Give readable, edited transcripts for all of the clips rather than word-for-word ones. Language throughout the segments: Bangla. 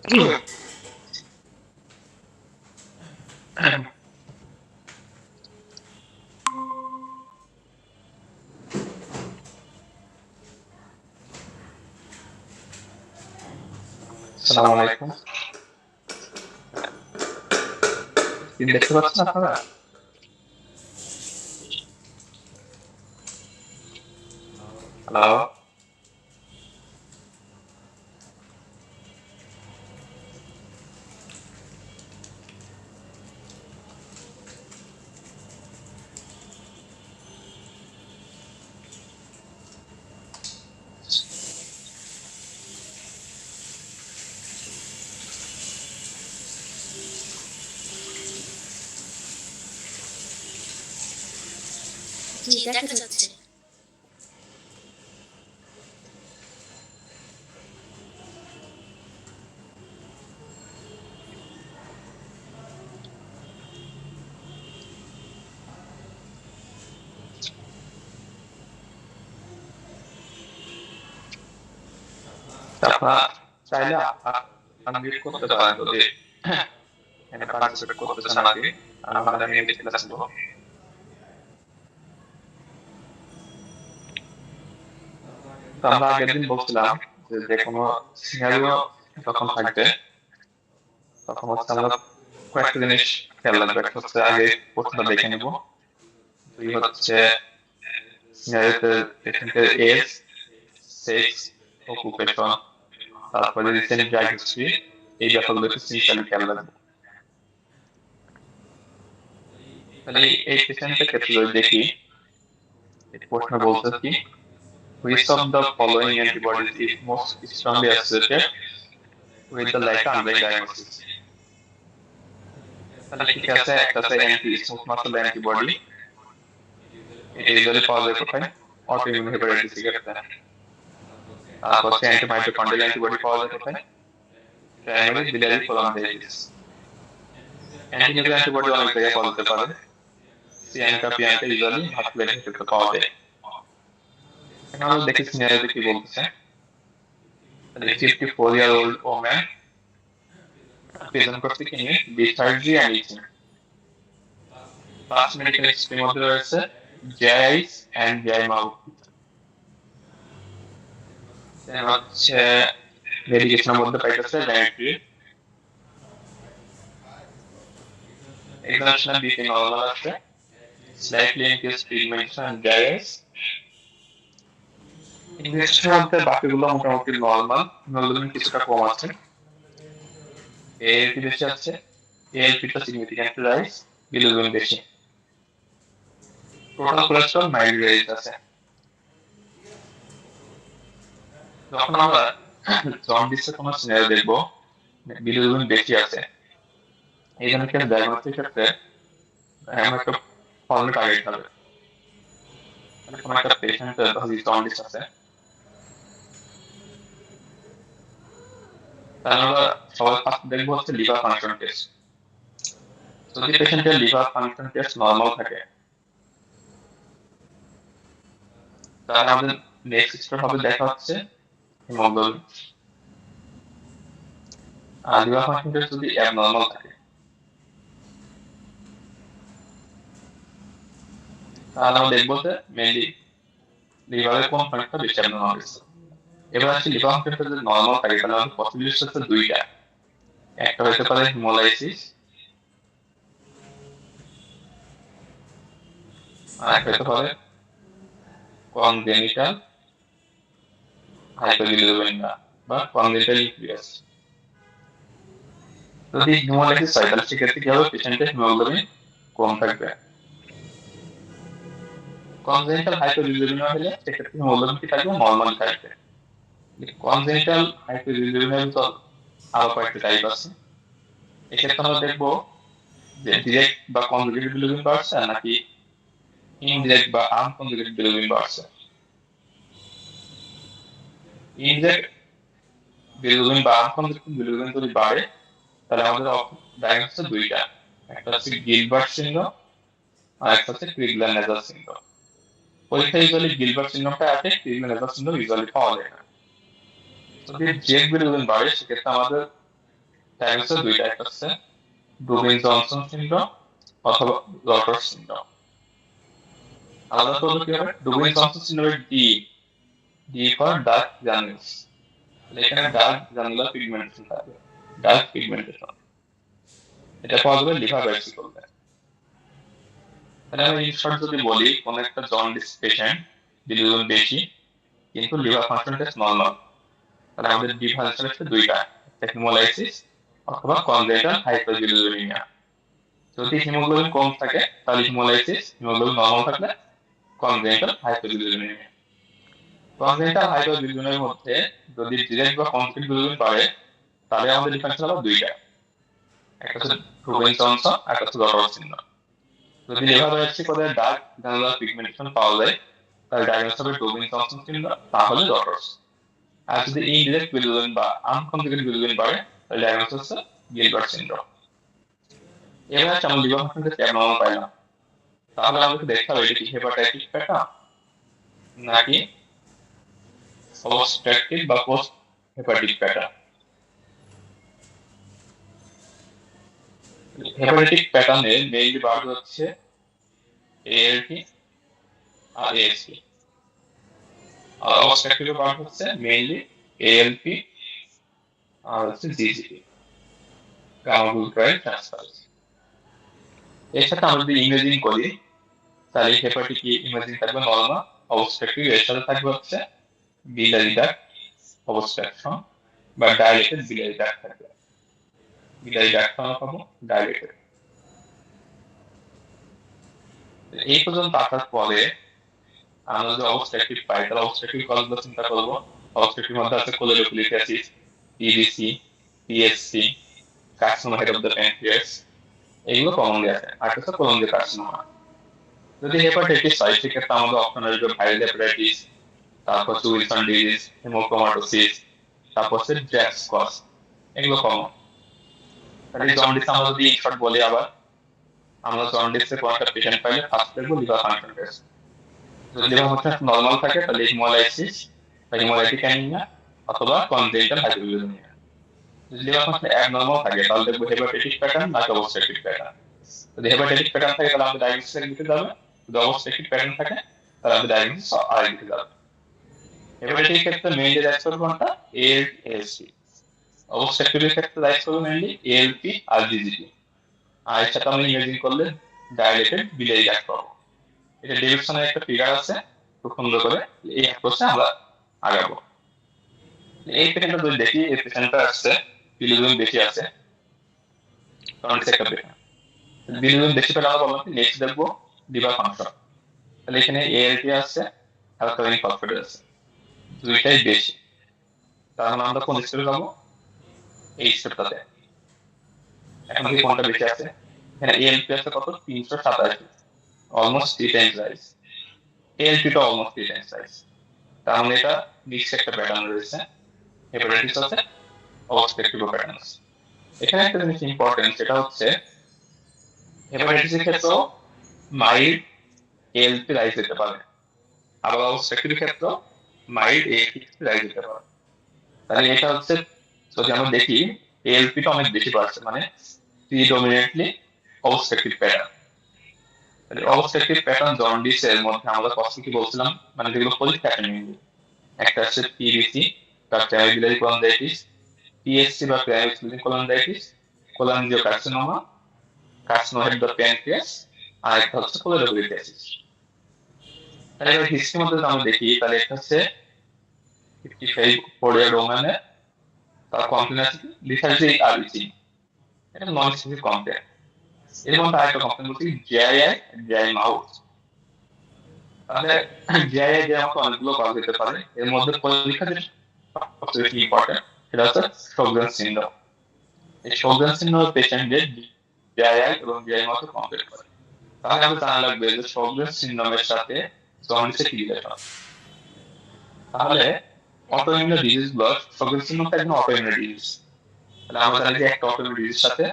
আসসালামু আলাইকুম। স্ক্রিন দেখতে পাচ্ছেন আপনারা? হ্যালো। জি, দেখা যাচ্ছে। আপনারা চাইলে আনমিউট করতে পারেন যদি এখানে পার্টিসিপেট করতে চান আর কি। নাহলে আমি এমনি ক্লাস নেব। তো আমরা আগের দিন বলছিলাম যে যে কোনো সিনারিও যখন থাকবে তখন হচ্ছে আমরা কয়েকটা জিনিস খেয়াল রাখবো। একটা হচ্ছে আগে প্রশ্নটা দেখে নেব। দুই হচ্ছে সিনারিওতে পেশেন্টের এজ, সেক্স, অকুপেশন, তারপরে রিসেন্ট ড্রাগ হিস্ট্রি, এই ব্যাপারগুলো একটু সিনসিয়ারলি খেয়াল রাখবো। তাহলে এই পেশেন্টের ক্ষেত্রে যদি দেখি, প্রশ্ন বলছে কি, which of the following antibodies is most strongly associated with the lack underlying diagnosis? তাহলে কি কি আছে? একটা আছে অ্যান্টি স্মুথ মাসল অ্যান্টিবডি, এটা ইউজুয়ালি পাওয়া যায় কোথায়? অটোইমিউন হেপাটাইটিস এর ক্ষেত্রে। তারপর হচ্ছে অ্যান্টি মাইটোকন্ড্রিয়াল অ্যান্টিবডি পাওয়া যায় কোথায়? Primary biliary cholangitis। Anti nuclear antibody অনেক জায়গায় পাওয়া যেতে পারে। সিয়ানকা পিয়ানকা ইউজুয়ালি ভাস্কুলার ক্ষেত্রে পাওয়া যায়। এখন আমরা দেখি সিনারিওতে কি বলতেছে। তাহলে 54-year-old woman প্রেজেন্ট করছে কি নিয়ে? lethargy and itching। Past medical হিস্ট্রির মধ্যে রয়েছে GI and GI mouth। দেন হচ্ছে মেডিকেশনের মধ্যে পাইতেছে ল্যান্ট্রি। এক্সামিনেশন বিপি নরমাল আছে, slightly increase pigmentation and dryness. ইনভেস্টের মধ্যে বাকিগুলো মোটামুটি নরমাল, হিমোগ্লোবিন কিছুটা কম আছে। এএলপি বেশি আছে, এএলপিটা সিগনিফিক্যান্টলি রাইজ, বিলিরুবিন বেশি। টোটাল কোলেস্টেরল মাইল্ড রেজ আছে। যখন আমরা জন্ডিসের কোনো সিনারিও দেখবো, বিলিরুবিন বেশি আছে, এই ধরনের ডায়াগনোসিস ক্ষেত্রে এমন একটা ফর্মুলা টার্গেট হবে। মানে কোনো একটা পেশেন্টের জন্ডিস আছে, তাহলে আমরা সবার ফার্স্ট দেখবো হচ্ছে লিভার ফাংশন টেস্ট। যদি পেশেন্টের লিভার ফাংশন টেস্ট নরমাল থাকে, তাহলে আমাদের নেক্সট স্টেপ হবে দেখা হচ্ছে হিমোগ্লোবিন। আর লিভার ফাংশন টেস্ট যদি অ্যাবনর্মাল থাকে, তাহলে আমরা দেখবো যে মেইনলি লিভারের কোন ফাংশনটা বেশি অ্যাবনর্মাল হয়েছে। এবার আসছে লিভার ফাংশনটা যদি নরমাল থাকে, তাহলে আমাদের পসিবিলিটি হচ্ছে দুইটা। একটা হতে পারে হিমোলাইসিস, আর একটা হতে পারে কনজেনিটাল হাইপোবিলিরুবিনিয়া বা কনজেনিটাল নিউক্লিয়াস। যদি হিমোলাইসিস হয় তাহলে সেক্ষেত্রে কি হবে? পেশেন্টের হিমোগ্লোবিন কম থাকবে। কনজেনিটাল হাইপোবিলিরুবিনিয়া হলে সেক্ষেত্রে হিমোগ্লোবিন কি থাকবে? নরমাল থাকবে। কনজেনিটাল হাইপোবিলিরুবিনিয়া তো আরো কয়েকটা টাইপ আছে। এক্ষেত্রে আমরা দেখবো যে ডিরেক্ট বা কনজুগেটেড বিলিরুবিন বাড়ছে নাকি ইনডিরেক্ট বা আনকনজুগেটেড বিলিরুবিন বাড়ছে। ইনডিরেক্ট বিলিরুবিন বা আনকনজুগেটেড বিলিরুবিন যদি বাড়ে, তাহলে আমাদের ডায়াগনোসিস দুইটা। একটা হচ্ছে গিলবার্ট সিনড্রোম আর একটা হচ্ছে ক্রিগল্যান্ড নেজাল সিনড্রোম। পরীক্ষায় ইউজুয়ালি গিলবার্ট সিনড্রোমটা আসে, ক্রিগল্যান্ড নেজাল সিনড্রোম ইউজুয়ালি পাওয়া যায় না। যদি ডিরেক্ট বিলিরুবিন বাড়ে সেক্ষেত্রে আমাদের ডায়াগনোসিস দুইটা, একটা হচ্ছে ডুবিন জনসন সিনড্রোম অথবা রটার সিনড্রোম। আলাদা করলে কি হবে? ডুবিন জনসন সিনড্রোমের D, D for dark granules. এখানে ডার্ক গ্রানুলার পিগমেন্টেশন থাকবে, ডার্ক পিগমেন্টেশন। এটা পাওয়া যাবে লিভার বায়োপসি করলে। তাহলে আমরা ইন শর্ট যদি বলি, কোন একটা জন্ডিস পেশেন্ট বিলিরুবিন বেশি কিন্তু লিভার ফাংশন টেস্ট নরমাল, তাহলে আমাদের ডিফারেন্সিয়েশন হচ্ছে দুইটা, একটা হিমোলাইসিস অথবা কনজেনিটাল হাইপারবিলিরুবিনিয়া। যদি হিমোগ্লোবিন কম থাকে তাহলে হিমোলাইসিস, হিমোগ্লোবিন নরমাল থাকলে কনজেনিটাল হাইপারবিলিরুবিনিয়া। কনজেনিটাল হাইপারবিলিরুবিনিয়ার মধ্যে যদি ডিরেক্ট বা কনজেনিটাল বিলিরুবিন বাড়ে তাহলে আমাদের ডিফারেন্সিয়েশন হলো দুইটা, একটা হচ্ছে ডুবিন জনসন আর একটা হচ্ছে রটার সিনড্রোম। যদি লিভার বায়োপসি করে ডার্ক গ্রানুলার পিগমেন্টেশন পাওয়া যায় তাহলে ডায়াগনোসিস হবে ডুবিন জনসন সিনড্রোম, তাহলে রটার্স। আর যদি ইনডিরেক্ট বিলিরুবিন বা আনকনজুগেটেড বিলিরুবিন বাড়ে তাহলে ডায়াগনোসিস হচ্ছে গিলবার্ট সিনড্রোম। এবার হচ্ছে আমরা লিভার ফাংশন টেস্ট অ্যাবনর্মাল পাইলাম, তাহলে আমাদেরকে দেখতে হবে এটা কি হেপাটাইটিস প্যাটার্ন নাকি অবস্ট্রাকটিভ বা পোস্ট হেপাটিক প্যাটার্ন। হেপাটাইটিক প্যাটার্নে মেইনলি বার হচ্ছে এএলটি আর এএসপি, আর অবস্ট্রাকটিভ বার হচ্ছে মেইনলি এএলপি আর হচ্ছে জিজিপি, গামা গ্লুটামাইন ট্রান্সফারেজ। এর সাথে আমরা যদি ইমেজিং করি তাহলে হেপাটিক ইমেজিং থাকবে নরমাল, অবস্ট্রাকটিভ এর সাথে থাকবে হচ্ছে biliary duct অবস্ট্রাকশন বা ডাইলেটেড biliary duct থাকবে। biliary duct আমরা পাবো ডাইলেটেড। এই পর্যন্ত আসার পরে আমরা যদি অবস্ট্রাকটিভ পাই তাহলে অবস্ট্রাকটিভ কজগুলো চিন্তা করবো। অবস্ট্রাকটিভ মধ্যে আছে choledocholithiasis, PDC, PSC, carcinoma head of the pancreas, এগুলো কমনলি আছে। আর হচ্ছে কোলনজি কার্সিনোমা। যদি হেপাটাইটিস হয় সেক্ষেত্রে আমাদের অপশন আসবে ভাইরাল হেপাটাইটিস, তারপর হচ্ছে উইলসন ডিজিজ, হেমোক্রোমাটোসিস, তারপর হচ্ছে ড্রাক্স কজ, এগুলো কমন। তাহলে জন্ডিস আমরা যদি ইন শর্ট বলি, আবার আমরা জন্ডিসে কোন একটা পেশেন্ট পাইলে ফার্স্ট দেখবো লিভার ফাংশন টেস্ট। যদি লিভার ফাংশন নরমাল থাকে তাহলে হিমোলাইসিস বা হিমোলাইটিক অ্যানিমিয়া অথবা কনজেনিটাল হাইপোগ্লিসেমিয়া। যদি লিভার ফাংশন অ্যাবনরমাল থাকে তাহলে দেখবো হেপাটাইটিক প্যাটার্ন নাকি অবস্ট্রাকটিভ প্যাটার্ন। যদি হেপাটাইটিক প্যাটার্ন থাকে তাহলে আমাদের ডায়াগনোসিস দিতে যাবে, যদি অবস্ট্রাকটিভ প্যাটার্ন থাকে তাহলে আমাদের ডায়াগনোসিস আরেক দিতে যাবে। হেপাটাইটিক ক্ষেত্রে মেইনলি ডায়াগনোসিস করবে কোনটা? এএলসি। অবস্ট্রাকটিভের ক্ষেত্রে ডায়াগনোসিস করবে মেইনলি এএলপি আর জিজিপি। আর এর সাথে আমরা ইমেজিং করলে ডাইলেটেড biliary duct পাবো। এটা ডেভিডসনের একটা ফিগার আছে, খুব সুন্দর করে এই অ্যাপ্রোচে আমরা আগাবো। এই পেশেন্টটা যদি দেখি, এই পেশেন্টটা আসছে বিলিরুবিন বেশি আছে, জন্ডিস একটা পেশেন্ট। বিলিরুবিন বেশি পেলে আমরা বললাম কি নেক্সট দেখবো লিভার ফাংশন। তাহলে এখানে এএলটি আছে, অ্যালকালাইন ফসফেট আছে, দুইটাই বেশি। তাহলে আমরা কোন স্টেপে যাবো? এই স্টেপটাতে। এখন কি কোনটা বেশি আছে? এখানে এএলপি আছে কত? 387, অলমোস্ট 3 টাইমস রাইজ। এএলপি টা অলমোস্ট 3 টাইমস রাইজ। তার মানে এটা মিক্সড একটা প্যাটার্ন রয়েছে, হেপাটাইটিস আছে, অবস্ট্রাকটিভ প্যাটার্ন আছে। এখানে একটা জিনিস ইম্পর্টেন্ট, সেটা হচ্ছে হেপাটাইটিসের ক্ষেত্রে মাইল্ড এএলপি রাইজ হতে পারে, আবার অবস্ট্রাকটিভ ক্ষেত্রে মাইল্ড এএলপি রাইজ হতে পারে। তাহলে এটা হচ্ছে যদি আমরা দেখি এএলপি টা অনেক বেশি বাড়ছে, মানে প্রিডমিনেন্টলি অবস্ট্রাকটিভ প্যাটার্ন। তাহলে অবস্ট্রাকটিভ প্যাটার্ন জন্ডিসের মধ্যে আমরা কষ্ট কি বলছিলাম, মানে যেগুলো পরীক্ষা আসে মেইনলি, একটা হচ্ছে পিবিসি বা প্রাইমারি biliary cholangitis, পিএসসি বা primary splenic cholangitis, cholangiocarcinoma, carcinoma head of the pancreas, আর একটা হচ্ছে কোলেডোকুলিটিয়াসিস। তাহলে এবার হিস্ট্রির মধ্যে যদি আমরা দেখি তাহলে একটা হচ্ছে 55 4-year woman, তার কমপ্লেন আছে লিথার্জি আর ইচিং, এটা নন স্পেসিফিক কমপ্লেন। এর মধ্যে আরেকটা কমপ্লেন বলছি জিআইআই, জিআই মাউথ। তাহলে জিআইআই যে আমাকে অনেকগুলো কজ দিতে পারে, এর মধ্যে পরীক্ষা যেটা সবচেয়ে বেশি ইম্পর্টেন্ট সেটা হচ্ছে শোগরেন সিনড্রোম। এই শোগরেন সিনড্রোম পেশেন্টদের জিআইআই এবং জিআই মাউথ কমপ্লিট করে। তাহলে আমাদের জানা লাগবে যে শোগরেন সিনড্রোমের সাথে জন্ডিসের কি রিলেশন। তাহলে অটোইমিউন ডিজিজ গুলো, শোগরেন সিনড্রোমটা একদম অটোইমিউন ডিজিজ। তাহলে আমরা জানি যে একটা অটোইমিউন ডিজিজের সাথে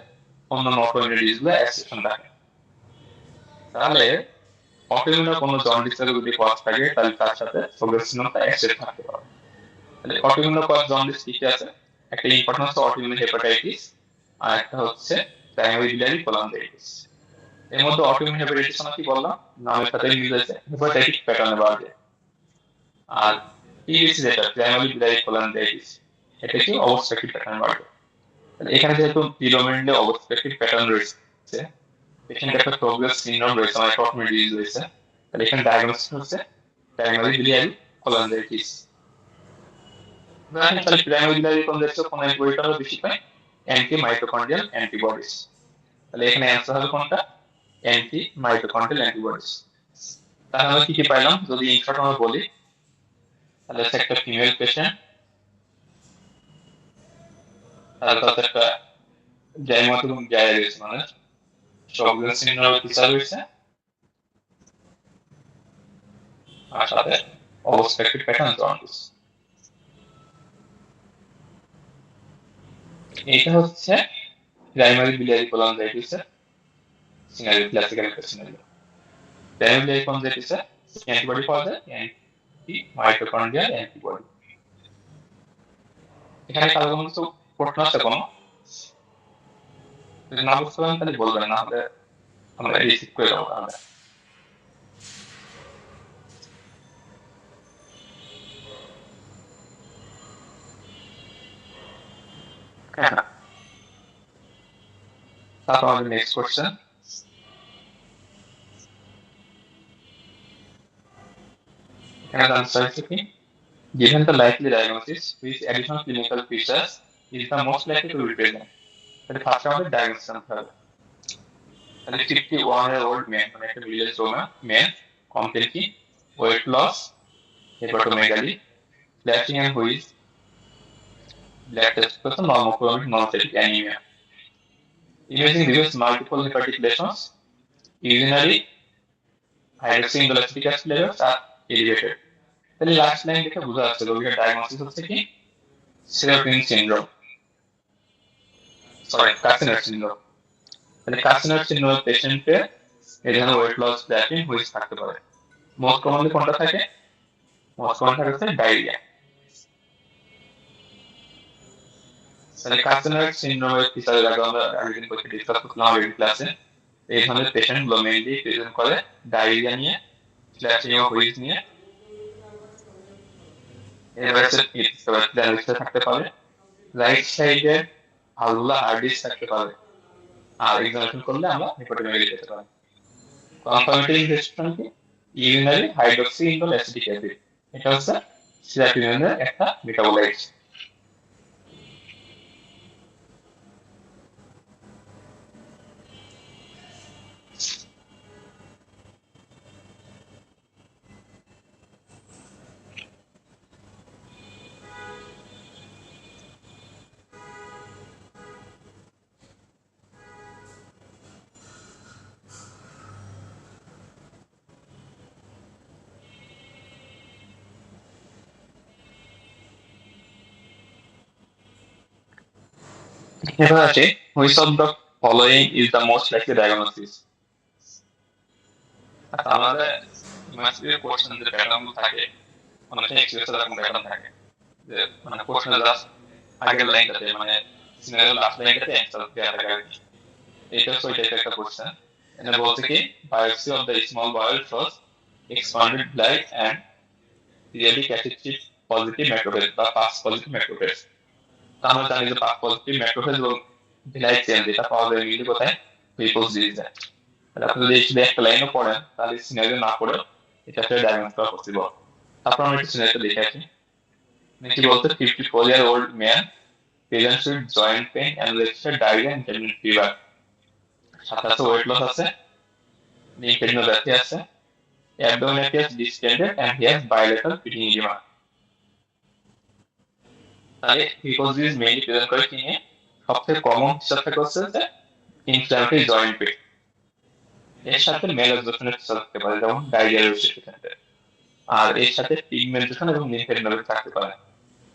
অন্যান্য অটোইমিউন ডিজিজ গুলো অ্যাসোসিয়েশন থাকে। তাহলে অটোইমিউন কোনো জন্ডিসের যদি কজ থাকে তাহলে তার সাথে শোগরেন সিনড্রোমটা অ্যাসোসিয়েট থাকতে পারে। তাহলে অটোইমিউন কজ জন্ডিস কি কি আছে? একটা ইম্পর্টেন্ট হচ্ছে অটোইমিউন হেপাটাইটিস, আর একটা হচ্ছে প্রাইমারি biliary cholangitis। এর মধ্যে অটোইমিউন হেপাটাইটিস আমরা কি বললাম, নামের সাথে মিল আছে, হেপাটাইটিক প্যাটার্নে বাড়বে। আর পিবিসি যেটা প্রাইমারি biliary cholangitis, এটা কি অবস্ট্রাকটিভ প্যাটার্নে বাড়বে। তাহলে এখানে যেহেতু প্রিডমিনেন্টলি অবস্ট্রাকটিভ প্যাটার্ন রয়েছে, পেশেন্ট একটা প্রোগ্রেস সিনড্রোম রয়েছে, মানে টটমি ডিজিজ রয়েছে, তাহলে এখানে ডায়াগনোসিস হচ্ছে প্রাইমারি biliary cholangitis। তাহলে প্রাইমারি biliary cholangitis কোন অ্যান্টিবডিটা বেশি পায়, অ্যান্টি মাইটোকন্ড্রিয়াল অ্যান্টিবডিজ। তাহলে এখানে অ্যান্সার হবে কোনটা, অ্যান্টি মাইটোকন্ড্রিয়াল অ্যান্টিবডিজ। তাহলে আমরা কি কি পাইলাম, যদি ইনশর্ট আমরা বলি, তাহলে হচ্ছে একটা ফিমেল পেশেন্ট, তাহলে তাতে একটা জাইমাত এবং জায়া রয়েছে, মানে শোগরেন সিনড্রোমের ফিচার রয়েছে, আর সাথে অবস্ট্রাকটিভ প্যাটার্ন জন্ডিস। এটা হচ্ছে প্রাইমারি biliary cholangitis এর সিনারিও, ক্লাসিক্যাল একটা সিনারিও। প্রাইমারি biliary cholangitis এ অ্যান্টিবডি পাওয়া যায়, অ্যান্টি মাইটোকন্ড্রিয়াল অ্যান্টিবডি। এখানে কারো কোনো কিছু প্রশ্ন আছে কোনো, যদি না বুঝতে পারেন তাহলে বলবেন, না হলে আমরা রিসিভ করে দেবো। তাহলে হ্যাঁ, তারপর আমাদের নেক্সট কোশ্চেন, এখানে আনসার হচ্ছে কি, given the likely diagnosis which additional clinical features is the most likely to be present। তাহলে ফার্স্ট আমাদের ডায়াগনোসিস আনতে হবে। তাহলে 51-year-old ম্যান, মানে একটা মিডল এজ ম্যান, কমপ্লেন কি, weight loss, hepatomegaly, flushing and wheeze, blood test করতে normochromic normocytic anaemia, imaging reviews multiple hepatic lesions, urinary hydroxyindoleacetic acid levels are elevated। তাহলে লাস্ট লাইন দেখে বোঝা যাচ্ছে রোগীর ডায়াগনোসিস হচ্ছে কি, serotonin syndrome, sorry carcinoid syndrome. তাহলে কার্সিনোয়েড সিনড্রোমের পেশেন্টে এই ধরনের ওয়েট লস, ফ্ল্যাশিং, হুইজ থাকতে পারে। মোস্ট কমনলি কোনটা থাকে, মোস্ট কমন থাকে হচ্ছে ডায়রিয়া। তাহলে কার্সিনোয়েড সিনড্রোমের ফিচার আমরা আগের দিন পরীক্ষা ডিসকাস করলাম আগের ক্লাসে। এই ধরনের পেশেন্ট গুলো মেইনলি প্রেজেন্ট করে ডায়রিয়া নিয়ে, ফ্ল্যাশিং ও হুইজ নিয়ে, এভাবে থাকতে পারে, রাইট সাইডে ভালভুলা হার্ড ডিস্ক থাকতে পারে, আর এক্সামিনেশন করলে আমরা হেপাটোমেগালি পেতে পারি। কনফার্মেটরি ইনভেস্টিগেশন কি, ইউরিনারি হাইড্রোক্সিইন্ডোল অ্যাসিটিক অ্যাসিড, এটা হচ্ছে সেরোটোনিনের একটা মেটাবোলাইট। এবার আছে which of the following is the most likely diagnosis। আচ্ছা, আমাদের ইউনিভার্সিটির কোশ্চেন যে প্যাটার্ন থাকে, অনেকটা এক্সপ্রেস এরকম প্যাটার্ন থাকে, যে মানে কোশ্চেন জাস্ট আগের লাইনটাতে, মানে সিনারিও লাস্ট লাইনটাতে অ্যান্সার দেওয়া থাকে আর কি। এটা হচ্ছে ওই টাইপের একটা কোশ্চেন। এখানে বলছে কি, biopsy of the small bowel shows expanded bladder and periodic acid chip positive macrophage বা পাস পজিটিভ ম্যাক্রোফেজ। আমরা জানি যে পাস পজিটিভ ম্যাক্রোফেজ এবং ভিলাই চেঞ্জ এটা পাওয়া যায় মিলি কোথায়, পিপলস ডিজিজে। তাহলে আপনি যদি শুধু একটা লাইনও পড়েন তাহলে সিনারিও না পড়ে এটা আসলে ডায়াগনোস করা পসিবল। তারপর আমরা একটু সিনারিওটা দেখে আসি। কি বলতে, 54-year-old man presents with joint pain and registered diarrhea and intermittent fever, সাথে আছে ওয়েট লস আছে, লিম্ফেডিনোপ্যাথি আছে, abdomen appears distended and he has bilateral pitting edema। তাহলে পিপলস মেইনলি প্রেজেন্ট করে কি নিয়ে, সবথেকে কমন ফিচার থাকে হচ্ছে যে ইনফ্ল্যামেটরি জয়েন্ট পেন, এর সাথে ম্যালঅ্যাবজর্পশনের ফিচার থাকতে পারে, যেমন ডায়রিয়া রয়েছে সেখানে, আর এর সাথে পিগমেন্টেশন এবং লিম্ফেডিনোপ্যাথি থাকতে পারে।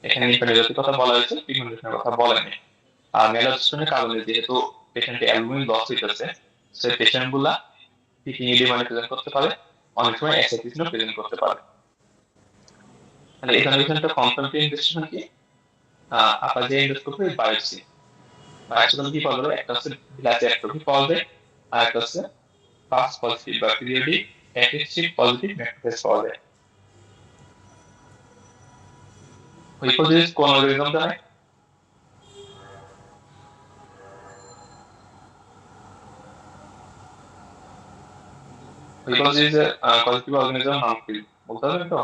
এখানে লিম্ফেডিনোপ্যাথির কথা বলা হয়েছে, পিগমেন্টেশনের কথা বলেনি। আর ম্যালঅ্যাবজর্পশনের কারণে যেহেতু পেশেন্টে অ্যালবুমিন লস হইতেছে, সেই পেশেন্টগুলা পিকিং ইডিমা প্রেজেন্ট করতে পারে, অনেক সময় অ্যাসাইটিসও প্রেজেন্ট করতে পারে। তাহলে এখানে পেশেন্টের কনফার্মেটরি ইনভেস্টিগেশন কি, আপার যে এন্ডোস্কোপি বায়োপসি, বায়োক্সিকল কি পাওয়া যাবে? একটা হচ্ছে বিলাসী অ্যাট্রফি পাওয়া যায়, আর একটা হচ্ছে ফাস্ট পজিটিভ বা পিরিয়ডিক অ্যাটিস্টিক পজিটিভ ম্যাক্রোফেজ পাওয়া যায়। হিপোথিসিস কোন অর্গানিজম জানে? হিপোথিসিস পজিটিভ অর্গানিজম নাম কি বলতে পারবেন তো?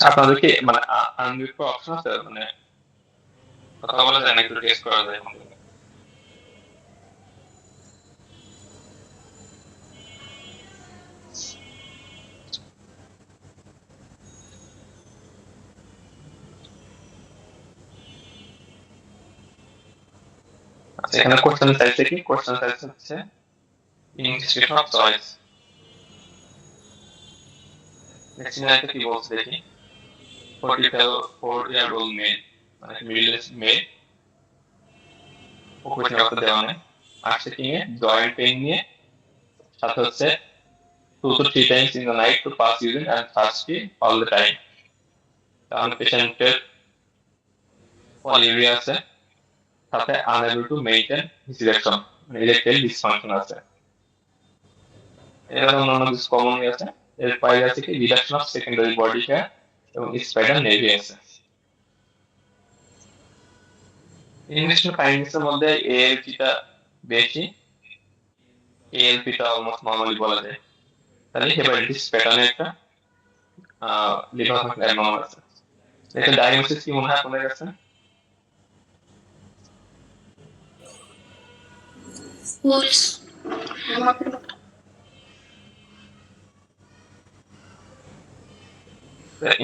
আপনাদের কি মানে আনমিউট করার অপশন আছে? মানে কথা বলা যায় না, একটু টেস্ট করা যায়? আচ্ছা, এখানে কোশ্চেন চাইছে কি? কোশ্চেন চাইছে হচ্ছে ইনস্টিটিউশন অফ চয়েস। নেক্সট লাইনটা কি বলছে দেখি। 44-year-old male, মানে middle age male, occupation of দেওয়া নেই, আসছে কি নিয়ে? জয়েন্ট পেইন নিয়ে, সাথে হচ্ছে 2 to 3 times in the night to pass urine and thirsty all the time। তাহলে পেশেন্টের পলিউরিয়া আছে, সাথে unable to maintain his erection, মানে erectile dysfunction আছে। এর অন্যান্য কিছু কমনই আছে। এর বাইরে আছে কি? Reduction of secondary body hair এবং স্পাইডার নেভি আছে। ইংলিশ কাইন্ডনেসের মধ্যে এএলপিটা বেশি, এএলপিটা অলমোস্ট নরমালি বলা যায়। তাহলে হেপাটাইটিস প্যাটার্নে একটা লিভার ফাংশন অ্যাবনর্মাল আছে। এটা ডায়াগনোসিস কি মনে হয় আপনাদের কাছে?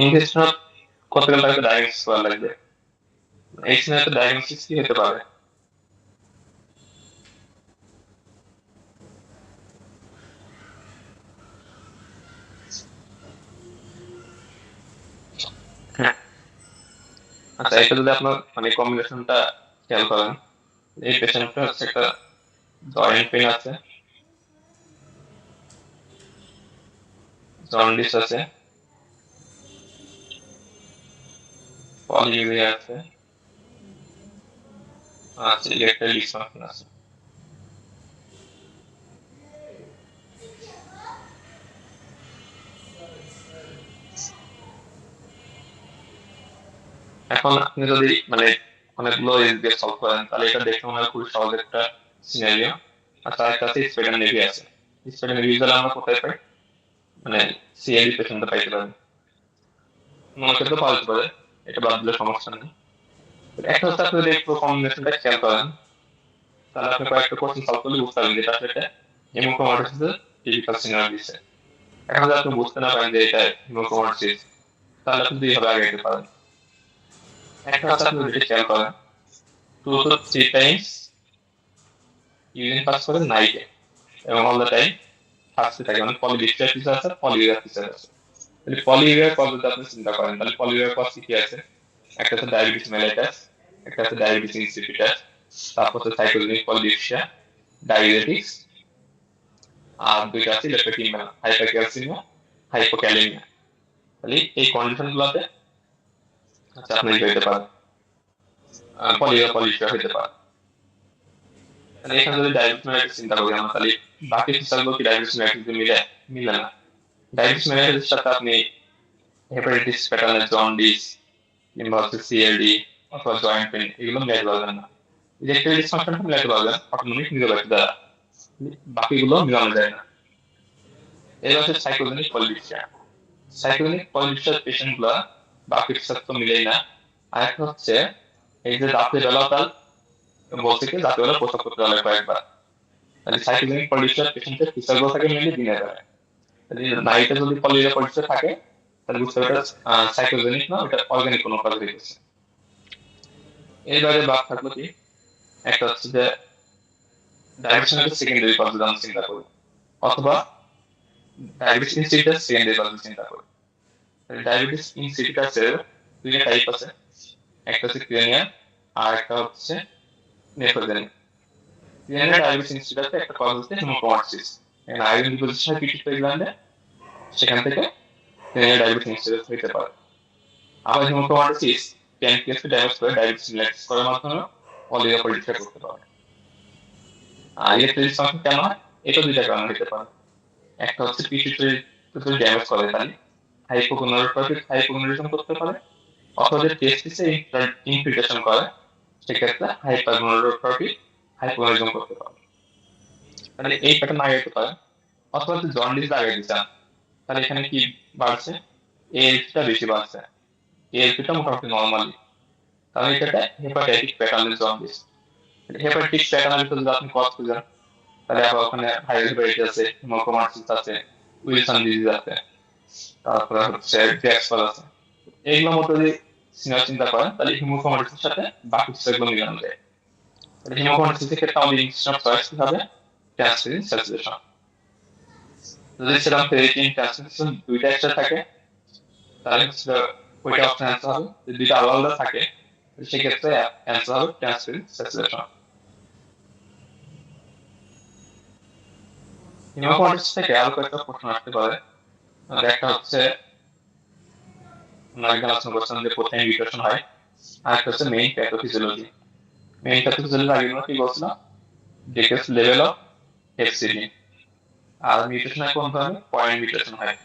ইংলিশ কতগুলো টাইপের ডায়াগনোসিস করা লাগবে? এই সময় একটা ডায়াগনোসিস কি হতে পারে? হ্যাঁ, আচ্ছা, এটা যদি আপনার মানে কম্বিনেশনটা খেয়াল করেন, এই পেশেন্টটা হচ্ছে একটা জয়েন্ট পেইন আছে, জন্ডিস আছে, পলিউরিয়া আছে, আচ্ছা ইরেকটাইল ডিসফাংশন আছে। এখন আপনি যদি মানে অনেকগুলো এসবিএস সলভ করেন, তাহলে এটা দেখে মনে হয় খুবই সহজ একটা সিনারিও। আর তার কাছে স্পাইডার নেভি আছে। স্পাইডার নেভি গুলো আমরা কোথায় পাই? মানে সিএলডি পেশেন্টে পাইতে পারেন, অন্য ক্ষেত্রে পাওয়া যেতে পারে, এটা বাদ দিলে সমস্যা নেই। একটা হচ্ছে আপনি যদি একটু কম্বিনেশনটা খেয়াল করেন, তাহলে আপনি কয়েকটা কোশ্চেন সলভ করলে বুঝতে পারবেন যে এটা আসলে হেমোক্রোমাটোসিসের টিপিক্যাল সিনারিও দিচ্ছে। এখন যদি আপনি বুঝতে না পারেন যে এটা হেমোক্রোমাটোসিস, তাহলে আপনি দুইভাবে আগাইতে পারেন। একটা হচ্ছে আপনি যদি খেয়াল করেন 2 to 3 times ইউরিন পাস করে নাইটে এবং অল দ্য টাইম থাকতে থাকে, মানে পলিডিস্টার ফিচার আছে, পলিউরিয়া ফিচার আছে। তাহলে পলিউরিয়ার কজ যদি আপনি চিন্তা করেন, তাহলে পলিউরিয়ার কজ কি আছে? একটা হচ্ছে ডায়াবেটিস মেলাইটাস, একটা হচ্ছে ডায়াবেটিস ইনসিপিটাস, তারপর হচ্ছে সাইটোজেনিক পলিডিপসিয়া, ডায়াবেটিক্স, আর দুইটা আছে লেপেটিমিয়া, হাইপারক্যালসিমিয়া, হাইপোক্যালেমিয়া। তাহলে এই কন্ডিশন গুলোতে আচ্ছা আপনি হইতে পারে পলিউরিয়া পলিডিপসিয়া হইতে পারে। তাহলে এখানে যদি ডায়াবেটিস মেলাইটাস চিন্তা করি আমরা, তাহলে বাকি ফিচারগুলো কি ডায়াবেটিস মেলাইটাস মিলে না। ডায়াবেটিস মেলাইটাসের সাথে আপনি হেপাটাইটিস প্যাটার্নের জন্ডিস কিংবা হচ্ছে সিএলডি অথবা জয়েন্ট পেইন এগুলো মিলাইতে পারবেন না। ইরেকটাইল ডিসফাংশনটা মিলাইতে পারবেন অটোনমিক নিউরোপ্যাথি দ্বারা, বাকিগুলো মিলানো যায় না। এর হচ্ছে সাইকোজেনিক পলিডিপসিয়া। সাইকোজেনিক পলিডিপসিয়ার পেশেন্টগুলো বাকির সাথে তো মিলেই না। আরেকটা হচ্ছে এই যে রাত্রে বেলাও তার বলছে কি রাত্রে বেলা প্রস্রাব করতে হবে কয়েকবার। তাহলে সাইকোজেনিক পলিডিপসিয়ার পেশেন্টের ফিচারগুলো থাকে মেনলি দিনের বেলায়। তাহলে নাইটে যদি পলিউরিয়া পলিডিপসিয়া থাকে, তাহলে বুঝতে হবে এটা সাইকোজেনিক না, এটা অর্গানিক কোনো কাজ হইতেছে। এর বাইরে বাদ থাকলো কি একটা হচ্ছে যে ডায়াবেটিস সেকেন্ডারি কজ আমরা চিন্তা করি, অথবা ডায়াবেটিস ইনসিপিটাস সেকেন্ডারি কজ চিন্তা করি। ডায়াবেটিস ইনসিপিটাসের দুইটা টাইপ আছে, একটা হচ্ছে ক্রিনিয়া আর একটা হচ্ছে নেফ্রোজেনিক। ক্রিনিয়া ডায়াবেটিস ইনসিপিটাসে একটা কজ হচ্ছে হেমোক্রোমাটোসিস, এখানে আয়রন ডিপোজিশন হয় পিটুইটারি গ্ল্যান্ডে, সেখান থেকে ক্রিনিয়া ডায়াবেটিস ইনসিপিটাস হতে পারে। আবার হেমোক্রোমাটোসিস প্যানক্রিয়াসকে ড্যামেজ করে ডায়াবেটিস মেলাইটিস করার মাধ্যমে অলিগোপলিটিকা করতে পারে। আর ইলেকট্রিক ডিসফাংশন কেন হয়? এটা দুইটা কারণে হতে পারে। একটা হচ্ছে পিটুইটারি ড্যামেজ করে, তাহলে হাইপোগোনাডোট্রপিক করতে পারে, অথবা যে টেস্টিসে ইনফিল্ট্রেশন করে সেক্ষেত্রে হাইপারগোনাডোট্রপিক হাইপোগোনাডিজম করতে পারে। তাহলে এই প্যাটার্ন আগাইতে পারে। অথবা যদি জন্ডিস লাগাইতে চান, তাহলে এখানে কি বাড়ছে? এএলপিটা বেশি বাড়ছে, এএলপিটা মোটামুটি নর্মালি, তাহলে এটা হেপাটাইটিক প্যাটার্নের জন্ডিস। হেপাটাইটিক প্যাটার্নের ভিতরে যদি আপনি কজ খুঁজেন, তাহলে আবার ওখানে ভাইরাল হেপাটাইটিস আছে, হেমোক্রোমাটোসিস আছে, উইলসন ডিজিজ আছে, তারপরে হচ্ছে গ্যাসপাল আছে। এইগুলোর মধ্যে যদি সিনিয়র চিন্তা করেন, তাহলে হিমোক্রোমাটোসিসের সাথে বাকি সেগুলো মিলানো যায়। তাহলে হিমোক্রোমাটোসিসের ক্ষেত্রে আমাদের ইনস্টিটিউশন চয়েস কি হবে? Transferrin saturation. যদি সেরকম ফেরিটিন ট্রান্সফেরিন দুইটা একসাথে থাকে, তাহলে হচ্ছে ওইটা অপশন অ্যান্সার হবে। যদি দুইটা আলাদা আলাদা থাকে, সেক্ষেত্রে অ্যান্সার হবে ট্রান্সফেরিন স্যাচুরেশন। হিমোক্রোমাটোসিস থেকে আরো কয়েকটা প্রশ্ন আসতে পারে। একটা হচ্ছে একজন আলোচনা করছেন যে কোথায় মিউটেশন হয়, আর একটা হচ্ছে মেইন প্যাথোফিজিওলজি। মেইন প্যাথোফিজিওলজি আগে আমরা কি বলছিলাম? Decrease level of hepcidin. আর মিউটেশন হয় কোন ধরনের? পয়েন্ট মিউটেশন হয়।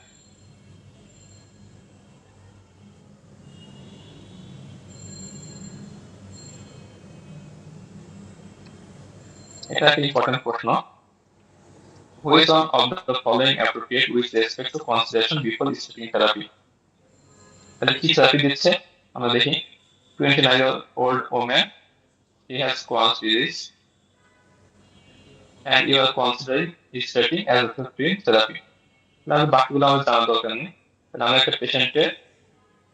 এটা একটা ইম্পর্টেন্ট প্রশ্ন। Which one of the following appropriate with respect to consideration before starting therapy? তাহলে কি থেরাপি দিচ্ছে আমরা দেখি। 29-year-old woman, he has Crohn's disease and you are considering starting azathioprine therapy. তাহলে বাকিগুলো আমাদের জানার দরকার নেই। তাহলে আমরা একটা পেশেন্টের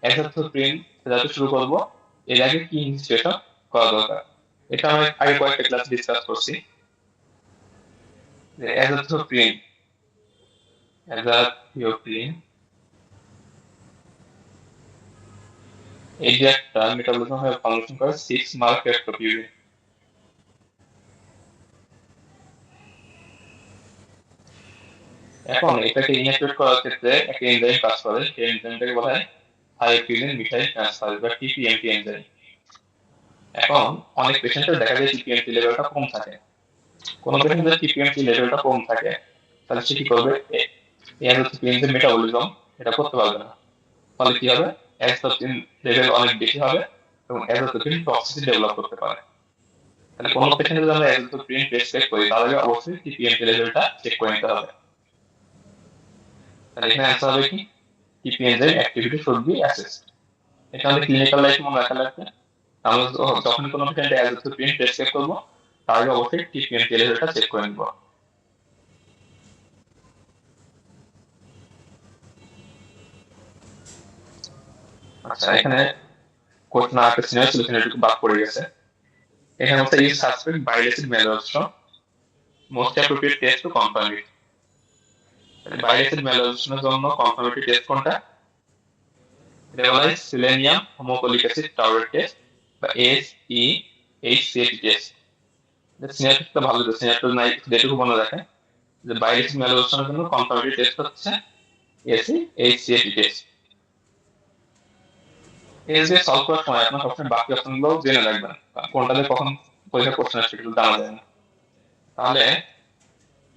অ্যাজাথ্রোপ্রিন থেরাপি শুরু করব, এর আগে কি ইনস্টিটিউশন করা দরকার, এটা আমরা আগে কয়েকটা ক্লাস ডিসকাস করছি। যে অ্যাজাথিওপ্রিন এই যে একটা মেটাবলিজম হয়ে ফাংশন করে 6 মার্কেট্রোপিউরিন। এখন এটাকে ইনঅ্যাক্টিভেট করার ক্ষেত্রে একটা এনজাইম কাজ করে, সেই এনজাইমটাকে বলা হয় থায়োপিউরিন মিথাইল ট্রান্সফারেজ বা টিপিএমটি এনজাইম। এখন অনেক পেশেন্টের দেখা যায় টিপিএমটি লেভেলটা কম থাকে। কোন পেশেন্টের টিপিএমটি লেভেলটা কম থাকে, তাহলে সে কি করবে? অ্যাজাথ্রোপ্রিন যে মেটাবলিজম এটা করতে পারবে না। ফলে কি হবে? অ্যাজাথ্রোপ্রিন লেভেল অনেক বেশি হবে এবং অ্যাজাথ্রোপ্রিন টক্সিসিটি ডেভেলপ করতে পারে। তাহলে কোন পেশেন্টে যদি আমরা অ্যাজাথ্রোপ্রিন প্রেসক্রাইব করি, তাহলে অবশ্যই টিপিএমটি লেভেলটা চেক করে নিতে হবে। তাহলে এখানে অ্যান্সার হবে কি? টিপি enzyme activity should be assessed. এটা আমাদের ক্লিনিক্যাল লাইফে মনে রাখা লাগবে। আমরা যখন কোনো পেশেন্টে অ্যাজাথ্রোপ্রিন প্রেসক্রাইব করব, তার আগে অবশ্যই টিপিএমটি লেভেলটা চেক করে নিব। আচ্ছা, এখানে কোশ্চেন একটা সিনিয়র ছিল, সিনিয়রটুকু বাদ পড়ে গেছে। এখানে হচ্ছে you suspect bile acid malabsorption, most appropriate test to confirm it. Bile acid ম্যালোঅ্যাবজর্পশনের জন্য কনফার্মেটরি টেস্ট কোনটা? এটা বলা হয় selenium homocholic acid taurate test বা SEHCAT টেস্ট। সিনিয়রটা ভালো, সিনিয়রটা নাই যেটুকু মনে রাখে যে বাইল অ্যাসিড ম্যালোঅ্যাবজর্পশনের জন্য কনফার্মেটরি টেস্ট হচ্ছে SEHCAT টেস্ট। এসবিএস সলভ করার সময় আপনার সবসময় বাকি অপশনগুলো জেনে রাখবেন, কোনটাতে কখন পরীক্ষা কোশ্চেন আসছে সেগুলো জানা যায় না। তাহলে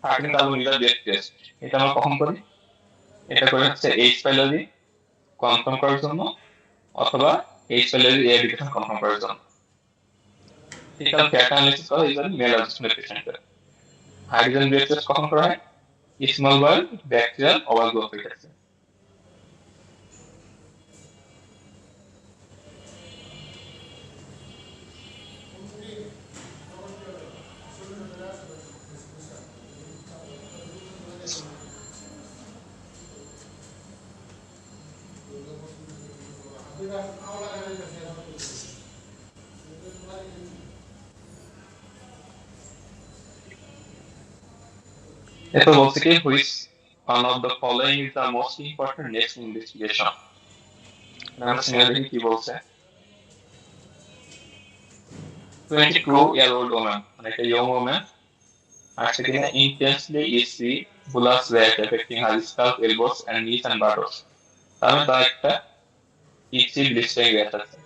13 কার্বন ডেট টেস্ট এটা আমরা কখন করি? এটা করে হচ্ছে H পাইলরি কনফার্ম করার জন্য, অথবা H পাইলরি এডুকেশন কনফার্ম করার জন্য। ফিজিক্যাল ফ্যাট অ্যানালিসিস করা ইউজুয়ালি মেল অ্যাডজাস্টমেন্ট পেশেন্টের। হাইড্রোজেন ব্রেথ টেস্ট কখন করা হয়? স্মল বয়েল ব্যাকটেরিয়াল ওভারগ্রোথ ক্ষেত্রে। এরপর বলছে কি which one of the following is the most important next investigation. আমরা সিনেমা দেখি কি বলছে 22-year-old woman মানে একটা ইয়ং ওম্যান আসছে কিনা intensely itchy bullous rash affecting her scalp, elbows and knees and buttocks. তার মানে তার একটা ইচি ব্লিস্টারিং র্যাশ আছে,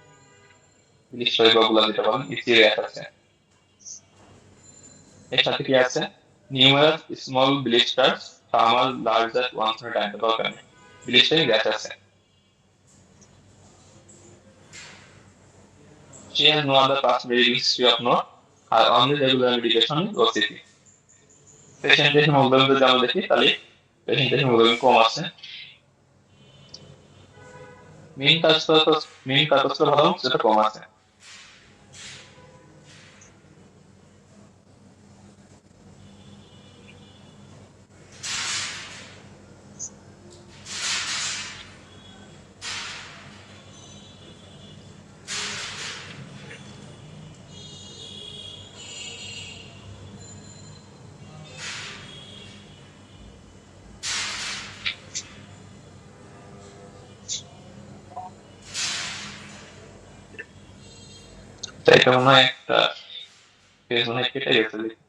ব্লিস্টারিং বা বুলা যেটা বলেন ইচি র্যাশ আছে। এর সাথে কি আছে numerous small blisters some are larger ones at time, দরকার নেই, ব্লিস্টারিং র্যাশ আছে। She has no other past medical history of note. Her only regular medication is OCT. পেশেন্টের হিমোগ্লোবিন যদি আমরা দেখি তাহলে পেশেন্টের হিমোগ্লোবিন কম আছে। মেইন কাজটা ভালো সেটা কম আছে। এটা মনে হয় একটা পেজ মনে হয় কেটে গেছে লিখতে।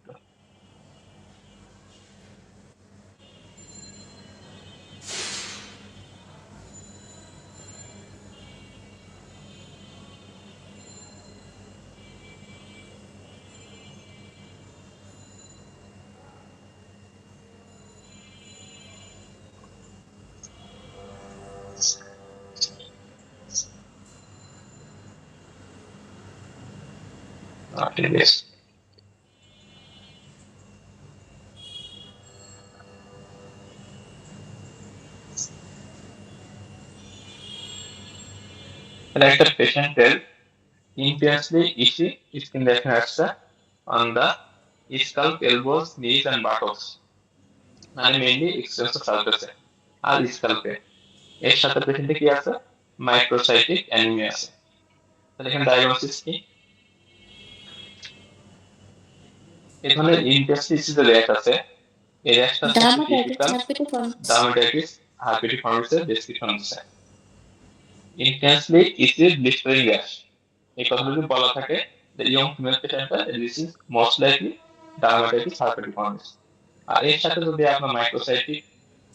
ঠিক আছে, তাহলে একটা পেশেন্টের intensely itchy skin দেখা যাচ্ছে on the scalp, elbows, knees and buttocks, মানে মেইনলি এক্সটেন্সর সার্ফেসে আর স্কাল্পে। এর সাথে পেশেন্টে কি আছে মাইক্রোসাইটিক অ্যানিমিয়া আছে। তাহলে এখানে ডায়াগনোসিস কি এখানে ইন্টারস্টিসিস যে র্যাশ আছে এই র্যাশটা টিপিক্যাল ডার্মাটাইটিস হার্পিটিফর্মিসের ডেসক্রিপশন আছে। ইন্টেন্সলি ইচি ব্লিস্টারিং র্যাশ, এই কথা যদি বলা থাকে the young female patient this is most likely dermatitis herpetiformis। আর এর সাথে যদি আপনার মাইক্রোসাইটিক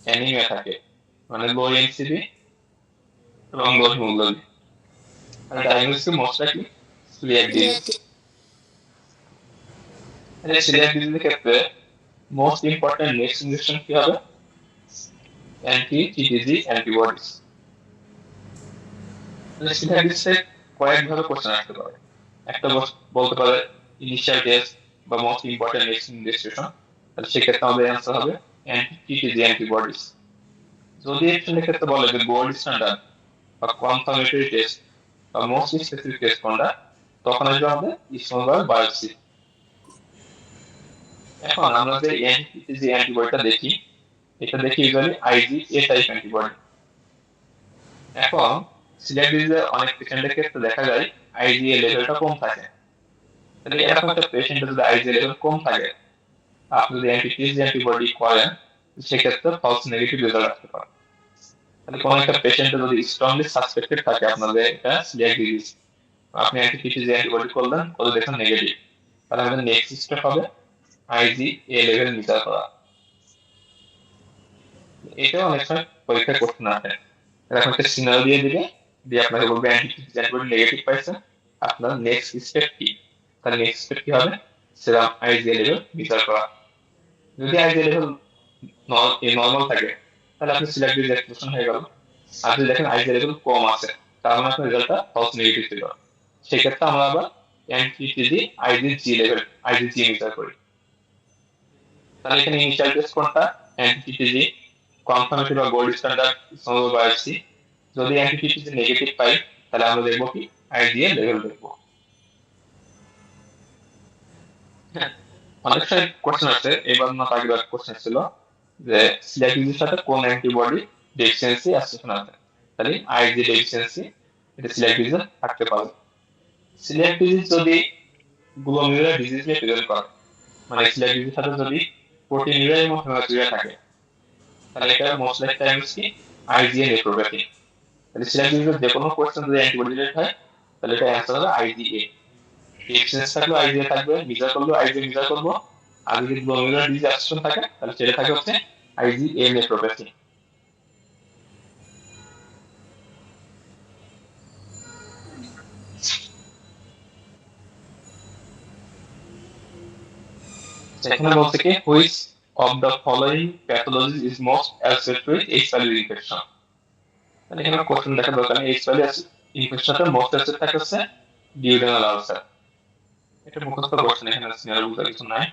অ্যানিমিয়া থাকে মানে লো এনসিবি এবং লো হিমোগ্লোবিন, তাহলে diagnosis most likely coeliac disease. তাহলে সিলিয়াক ডিজিজের ক্ষেত্রে মোস্ট ইম্পর্টেন্ট নেক্সট ইনজেকশন কি হবে অ্যান্টি টিটিজি অ্যান্টিবডিজ। তাহলে সিলিয়াক ডিজিজে কয়েকভাবে কোশ্চেন আসতে পারে, একটা বলতে পারে ইনিশিয়াল টেস্ট বা মোস্ট ইম্পর্টেন্ট নেক্সট ইনভেস্টিগেশন, তাহলে সেক্ষেত্রে আমাদের অ্যান্সার হবে অ্যান্টি-টিটিজি অ্যান্টিবডিজ। যদি এর ক্ষেত্রে বলে যে গোল্ড স্ট্যান্ডার্ড বা কনফার্মেটরি টেস্ট বা মোস্ট স্পেসিফিক টেস্ট কোনটা, তখন আসবে আমাদের স্টোমাক বায়োপসি। এখন আমরা যে অ্যান্টি-টিটিজি অ্যান্টিবডিটা দেখি এটা দেখি ইউজুয়ালি আইজি এ টাইপ অ্যান্টিবডি। এখন সিলিয়াক ডিজিজে অনেক পেশেন্টের ক্ষেত্রে দেখা যায় আইজিএ লেভেলটা কম থাকে। তাহলে এরকম একটা পেশেন্টের যদি আইজিএ লেভেল কম থাকে আপনি যদি অ্যান্টি-টিটিজি অ্যান্টিবডি করেন সেক্ষেত্রে ফলস নেগেটিভ রেজাল্ট আসতে পারে। তাহলে কোনো একটা পেশেন্টের যদি স্ট্রংলি সাসপেক্টেড থাকে আপনাদের এটা সিলিয়াক ডিজিজ, আপনি অ্যান্টি-টিটিজি অ্যান্টিবডি করলেন করে দেখেন নেগেটিভ, তাহলে আমাদের নেক্সট স্টেপ হবে আইজি এ লেভেল বিচার করা। এটাও অনেক সময় পরীক্ষায় কোশ্চেন আসে, এরকম একটা সিনারিও দিয়ে দিবে, দিয়ে আপনাকে বলবে অ্যান্টি-টিটিজি অ্যান্টিবডি নেগেটিভ পাইছেন, আপনার নেক্সট স্টেপ কি? তাহলে নেক্সট স্টেপ কি হবে সেরাম আইজি লেভেল বিচার করা। যদি আইজি লেভেল নর্মাল থাকে তাহলে আপনি সিলেক্ট ডিজিজ এক্সপ্রেশন হয়ে গেল। আর যদি দেখেন আইজি লেভেল কম আছে তার মানে আপনার রেজাল্টটা ফলস নেগেটিভ ছিল, সেক্ষেত্রে আমরা আবার অ্যান্টি-টিটিজি আইজি লেভেল আইজি বিচার করি। তাহলে এখানে ইনিশিয়াল টেস্ট কোনটা অ্যান্টি-টিটিজি কনফার্মেটরি বা গোল্ড স্ট্যান্ডার্ড স্টোমাক বায়োপসি। যদি অ্যান্টি-টিটিজি নেগেটিভ পাই তাহলে আমরা দেখব কি আইজি লেভেল দেখব। অনেক সময় কোশ্চেন আছে, এবার না আগের কোশ্চেন ছিল যে সিলিয়াক ডিজিজের সাথে কোন অ্যান্টিবডি ডেফিসিয়েন্সি অ্যাসোসিয়েশন আছে, তাহলে আইজি ডেফিসিয়েন্সি এটা সিলিয়াক ডিজিজ থাকতে পারে। সিলিয়াক ডিজিজ যদি গ্লোমেরুলার ডিজিজ নিয়ে প্রেজেন্ট করে মানে সিলিয়াক ডিজিজের সাথে যদি প্রোটিনিউরিয়া এবং হেমাটোরিয়া থাকে, তাহলে এটা মোস্ট লাইক টাইমস কি আইজিএ নেফ্রোপ্যাথি। তাহলে সিলেক্ট যে কোনো কোশ্চেন যদি অ্যান্টিবডি রিলেটেড হয় তাহলে এটা অ্যান্সার হবে আইজিএ। এক্সচেঞ্জ থাকলেও আইজিএ থাকবে, মিজার করলেও আইজিএ মিজার করবো। আর যদি গ্লোমেরুলার ডিজিজ অ্যাবস্ট্রাকশন থাকে তাহলে সেটা থাকে হচ্ছে আইজিএ নেফ্রোপ্যাথি। এখানে বলছে কি which of the following pathology is most associated with H pylori infection. তাহলে এখানে কোশ্চেন দেখা দরকার নেই, এইচ পাইলি ইনফেকশনটা মোস্ট অ্যাসোসিয়েটেড থাকে হচ্ছে ডিউডেনাল আলসার। এটা মুখস্থ কোশ্চেন, এখানে সিনারি বুঝার কিছু নাই।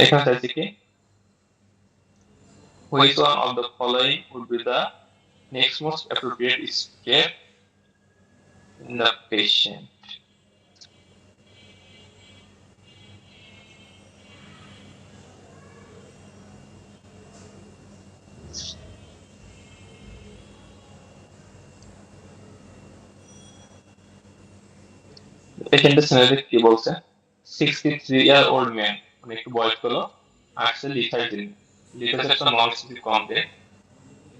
এখানে চাইছি কি which one of the following would be the next most appropriate step in the patient. পেশেন্টের সিনারি কি বলছে, 63-year-old man, মানে একটু বয়স হলো, আসছে লিথাইজিন। লিথাইজ একটা non stick complex,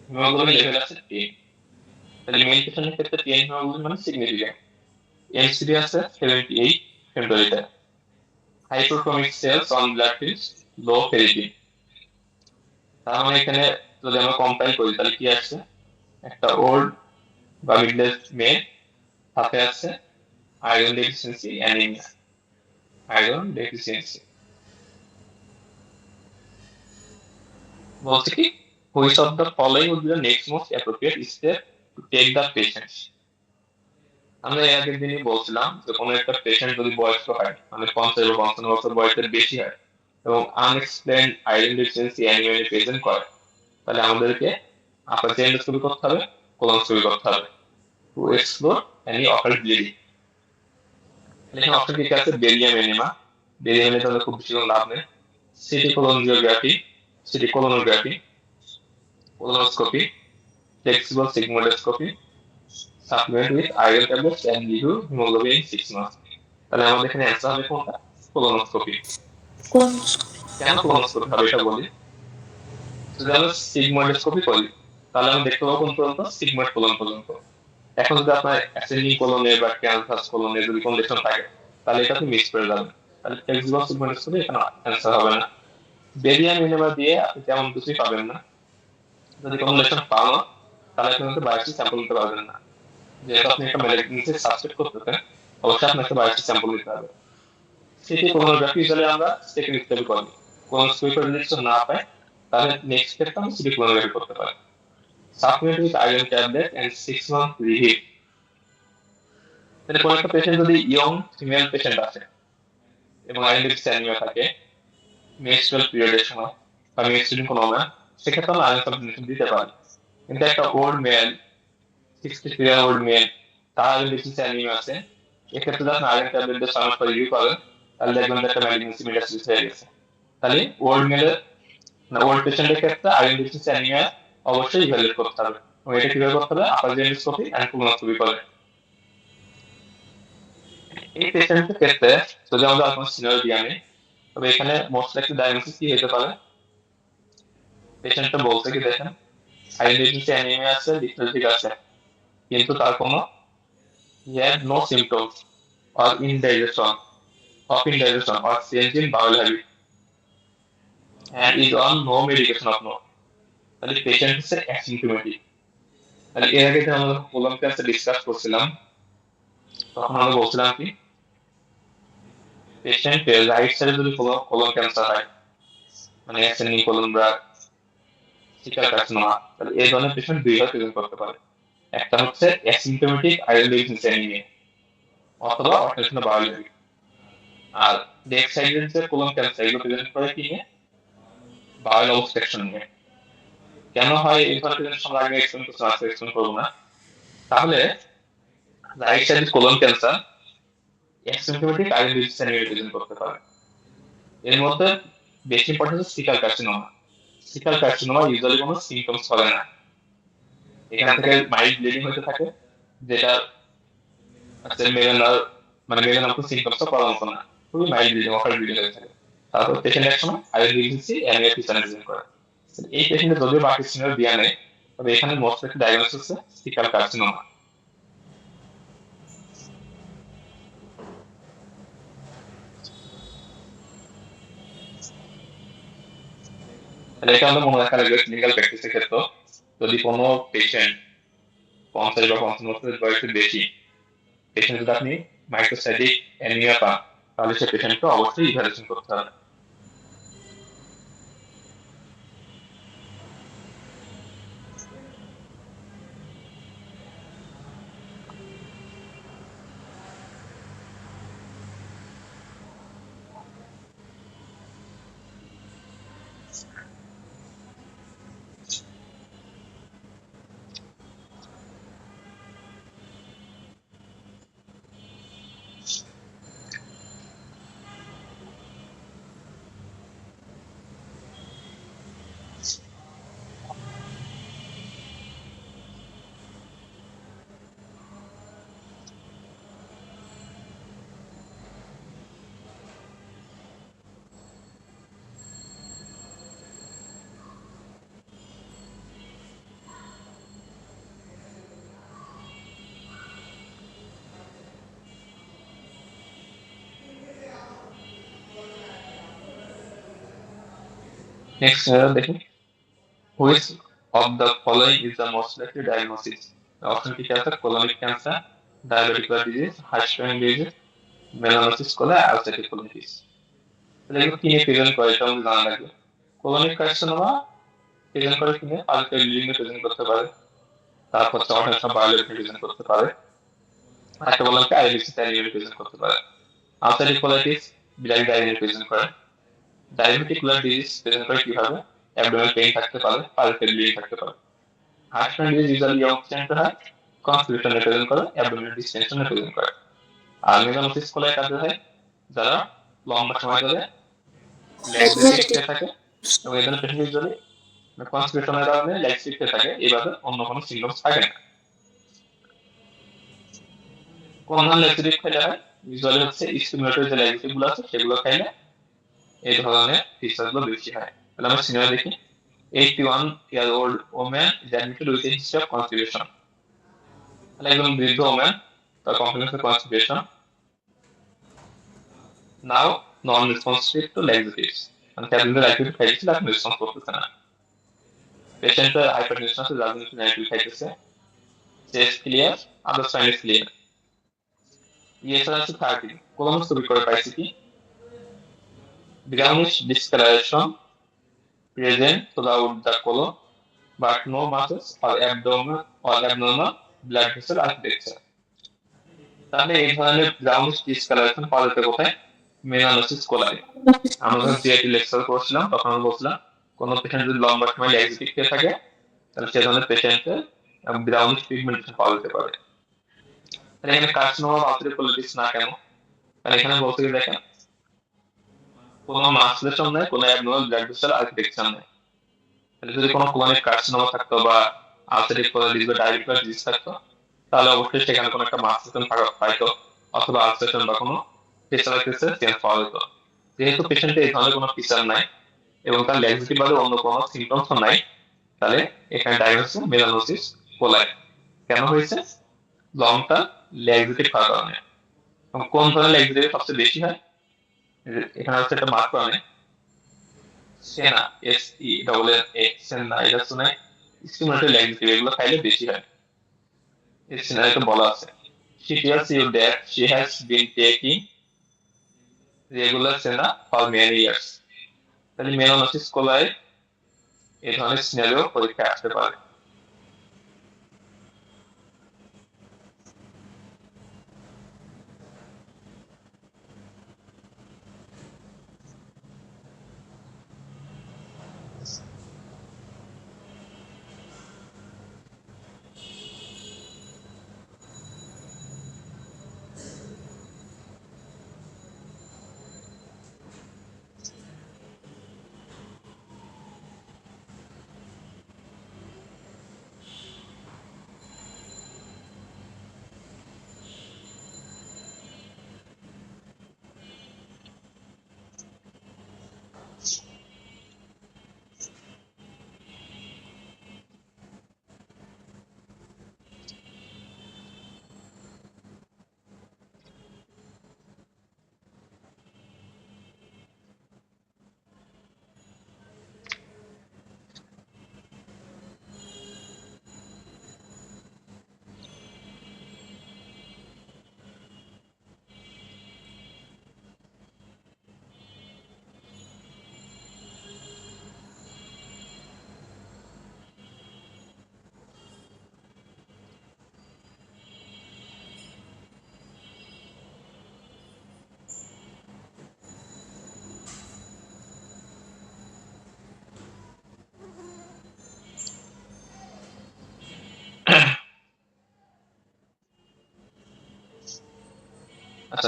haemoglobin level আছে 10। তাহলে মেল পেশেন্টের ক্ষেত্রে 10 হিমোগ্লোবিন মানে সিগনিফিক্যান্ট। এমসিডি আছে 78 femtolitre. Hypochromic cells on blood films, low ferritin. তার মানে এখানে যদি আমরা কম্পাইল করি তাহলে কি আসছে, একটা ওল্ড বা মিডল এজ মেয়ে, সাথে আছে iron deficiency anaemia, iron deficiency. বলছে কি which of the following would be the next most appropriate step to take the patient. আমরা এর আগের দিনই বলছিলাম যে কোনো একটা পেশেন্ট যদি বয়স্ক হয়, মানে 50 বা 55 বছর বয়সের বেশি হয় এবং unexplained iron deficiency anaemia present করে, তাহলে আমাদেরকে আপার এন্ডোস্কোপি করতে হবে, কোলনোস্কোপি করতে হবে to explore any occult bleeding. এখানে অপশন কি আছে, বেরিয়াম এনিমা, বেরিয়াম এনিমা খুব বেশি কোনো লাভ নেই। CT colonography, CT colonography, colonoscopy, flexible sigmoidoscopy, supplement with iron tablets and give you hemoglobin in 6 months. তাহলে আমাদের এখানে অ্যান্সার হবে কোনটা, কোলোনোস্কোপি। কেন কোলোনোস্কোপি হবে এটা বলি, যদি আমরা সিগময়েডোস্কোপি করি তাহলে আমরা দেখতে পাবো কোন পর্যন্ত, সিগময়েড কোলন পর্যন্ত। এখন যদি আপনার অ্যাসেন্ডিং কোলনে বা ট্রান্সভার্স কোলনে যদি কোনো লেশন থাকে তাহলে এটা আপনি মিস করে যাবেন, তাহলে ফ্লেক্সিবল সিগময়েডোস্কোপি এখানে অ্যান্সার হবে না। বেরিয়াম এনিমা দিয়ে আপনি তেমন কিছুই পাবেন না, যদি কোনো লেশন পাও না তাহলে আপনি কিন্তু বায়োপসি স্যাম্পল নিতে পারবেন না। যেহেতু আপনি একটা ম্যালিগনেন্সি সাসপেক্ট করতেছেন, অবশ্যই আপনাকে বায়োপসি স্যাম্পল নিতে হবে। সিটি কোলোনোগ্রাফি হিসেবে আমরা সেকেন্ড স্টেপে করি, কোলোনোস্কোপি করে যদি কিছু না পাই তাহলে নেক্সট স্টেপটা আমরা সিটি কোলোনোগ্রাফি করতে পারি। Supplement with iron tablet and 6 month রিহিট। তাহলে কোন একটা পেশেন্ট যদি ইয়ং ফিমেল পেশেন্ট আছে এবং আয়রন ডেফিসিয়েন্সি অ্যানিমিয়া থাকে মেনস্ট্রুয়াল পিরিয়ডের সময় বা মেনস্ট্রুয়াল কোনো না, সেক্ষেত্রে আমরা আয়রন সাপ্লিমেন্ট দিতে পারি। কিন্তু একটা ওল্ড মেল, 63-year-old মেল, তার আয়রন ডেফিসিয়েন্সি অ্যানিমিয়া আছে, এক্ষেত্রে যখন আয়রন ট্যাবলেট দিয়ে 6 মাস পর রিভিউ করেন তাহলে দেখবেন যে একটা ম্যালিগনেন্সি মেটাস্টাসিস হয়ে গেছে। তাহলে ওল্ড মেলের না ওল্ড পেশেন্টের ক্ষেত্রে আয়রন ডেফিসিয়েন্সি অ্যানিমিয়া অবশ্যই ইভ্যালুয়েট করতে হবে, এবং এটা কিভাবে করতে হবে, আপার এন্ডোস্কোপি এন্ড কোলোনোস্কোপি করে। এই পেশেন্টের ক্ষেত্রে যদি আমরা কোনো সিনারিও দিয়ে আনি, তবে এখানে মোস্ট লাইকলি ডায়াগনোসিস কি হতে পারে, পেশেন্টটা বলছে কি দেখেন আয়রন ডেফিসিয়েন্সি অ্যানিমিয়া আছে, লিথোলজিক আছে, কিন্তু তার কোনো he had no symptoms or indigestion or change in bowel habit and is on no medication of no, তাহলে পেশেন্ট হচ্ছে অ্যাসিম্পটোমেটিক। তাহলে এর আগে আমরা কোলন ক্যান্সার ডিসকাস করছিলাম, তখন আমরা বলছিলাম কি পেশেন্টের রাইট সাইডে যদি কোলন ক্যান্সার হয়, মানে অ্যাসেন্ডিং কোলন বা সিকাল কার্সিনোমা, তাহলে এই ধরনের পেশেন্ট দুইভাবে প্রেজেন্ট করতে পারে, একটা হচ্ছে অ্যাসিম্পটোমেটিক আয়রন ডেফিসিয়েন্সি অ্যানিমিয়া অথবা অপারেশনাল বাউল হ্যাবিট। আর লেফট সাইডের যে কোলন ক্যান্সার এগুলো প্রেজেন্ট করে কি নিয়ে, বাউল অবস্ট্রাকশন নিয়ে। কেন হয় এই ধরনের প্রেজেন্টেশন আগে এক্সপ্লেন করতে, আজকে এক্সপ্লেন করবো না। তাহলে রাইট সাইডের colon cancer asymptomatic ILD disease anaemia present করতে পারে। এর মধ্যে বেশি ইম্পর্টেন্ট হচ্ছে সিকাল কার্সিনোমা। সিকাল কার্সিনোমা ইউজুয়ালি কোনো সিমটমস করে না, এখান থেকে মাইল্ড ব্লিডিং হতে থাকে, যেটা হচ্ছে মেলানোর মানে মেলানোর কোনো সিমটমস করার মতো না, খুবই মাইল্ড ব্লিডিং, অকাল ব্লিডিং হয়ে থাকে। তারপর পেশেন্ট এক সময় আইএলডি ডিজিজ অ্যানিমিয়া প্রেজেন্ট করে। এই পেশেন্টের যদিও বাকি সিনিয়র দেয়া নেই, তবে এখানে মোস্ট একটা ডায়াগনোসিস হচ্ছে সিকাল কার্সিনোমা। তাহলে এটা আমাদের মনে রাখা লাগবে ক্লিনিক্যাল প্র্যাকটিসের ক্ষেত্রে, যদি কোনো পেশেন্ট 50 বা 55 বছরের বয়সের বেশি পেশেন্ট যদি আপনি মাইক্রোসাইটিক অ্যানিমিয়া পান, তাহলে সেই পেশেন্টকে অবশ্যই ইভ্যালুয়েশন করতে হবে। নেক্সট দেখি, which of the following is the most likely diagnosis. Option কি আছে? Colonic cancer, diabetic disease, heart disease, melanosis coli, ulcerative colitis. তাহলে এগুলো কি নিয়ে প্রেজেন্ট করে এটা আমাদের জানা লাগবে। কোলনিক কার্সিনোমা প্রেজেন্ট করে কিনে পালসের ব্লিডিং প্রেজেন্ট করতে পারে, তারপর অর্গানসা বায়োলজি প্রেজেন্ট করতে পারে, একটা বললাম কি আইএলডিসি অ্যানিমিয়া প্রেজেন্ট করতে পারে। আলসারেটিভ কোলাইটিস বিলারি ডায়রিয়া প্রেজেন্ট করে। ডায়াবেটিক ডিজিজ প্রেজেন্ট করে কিভাবে? অ্যাবডোমিনাল পেইন থাকতে পারে, পালসের ব্লিডিং থাকতে পারে। Heart disease usually young patient হয়, কনস্টিটিউশন প্রেজেন্ট করে, অ্যাবডোমিনাল ডিসটেনশন প্রেজেন্ট করে। আর মেলানোসিস কোলাই কাদের হয়? যারা লম্বা সময় ধরে ল্যাকটিক খেয়ে থাকে এবং এই ধরনের পেশেন্ট ইউজুয়ালি কনস্টিটিউশনের কারণে ল্যাকটিক খেয়ে থাকে, এইভাবে অন্য কোনো সিমটমস থাকে না। কোন ধরনের ল্যাকটিক খেলে হয়? ইউজুয়ালি হচ্ছে স্টিমুলেটরি যে ল্যাকটিক গুলো আছে সেগুলো খাইলে এই ধরনের ফিচার গুলো বেশি হয়। তাহলে আমরা সিনিয়র দেখি, 81-year-old woman is admitted with a history of constipation. তাহলে একজন বৃদ্ধ ওম্যান, তার complex of constipation, now non responsive to laxatives, মানে ট্যাবলেটের ল্যাক্সেটিভ খাইছিল, এখন রেসপন্স করতেছে না। পেশেন্টের হাইপারটেনশন আছে, রাজনীতি ন্যাটিভ খাইতেছে, chest clear, other sign is clear. ESR আছে 30, কোলোনোস্কোপি করে পাইছে কি brownish discolouration present throughout the colon but no muscles or abnormal blood vessel architecture. তাহলে এই ধরনের ব্রাউনিশ ডিসকালারেশন পাওয়া যেতে কোথায়? মেলানোসিস কোলাই। আমরা যখন সিআইটি লেকচার করছিলাম তখন আমরা বলছিলাম কোন পেশেন্ট যদি লম্বা সময় ল্যাকটিক খেয়ে থাকে তাহলে সে ধরনের পেশেন্টের ব্রাউনিশ পিগমেন্টেশন পাওয়া যেতে পারে। তাহলে এখানে কার্সিনোমা বা আলসারেটিভ কোলাইটিস না কেন? কারণ এখানে বলতে গিয়ে দেখেন কোনো মাসলেশন নেই, কোনো অ্যাবনর্মাল ব্লাড ভেসেল আর্কিটেকচার নেই। তাহলে যদি কোনো ক্রনিক কার্সিনোমা থাকতো বা আলসারেটিভ কোলাইটিস বা ডায়াবেটিক ডিজিজ থাকতো, তাহলে অবশ্যই সেখানে কোনো একটা মাসলেশন পাইতো, অথবা আলসারেশন বা কোনো ফেসিয়ালাইটিসের চেঞ্জ পাওয়া যেত। যেহেতু পেশেন্টের এই ধরনের কোনো ফিচার নাই এবং তার ল্যাক্সিটিভ বাদে অন্য কোনো সিমটমস নাই, তাহলে এখানে ডায়াগনোসিস মেলানোসিস কোলাই। কেন হয়েছে? লং টার্ম ল্যাক্সিটিভ খাওয়ার কারণে। এবং কোন ধরনের ল্যাক্সিটিভ সবচেয়ে বেশি হয়? এখানে হচ্ছে একটা মার্ক পাবে, সেনা, SENA, সেনা, এটা শুনে স্টিমুলেটরি ল্যাক্সিটিভ, এগুলো খাইলে বেশি হয়। এই সিনারিতে বলা আছে, she tells you that she has been taking regular সেনা for many years. তাহলে মেলানোসিস কোলাই এই ধরনের সিনারিও পরীক্ষায় আসতে পারে।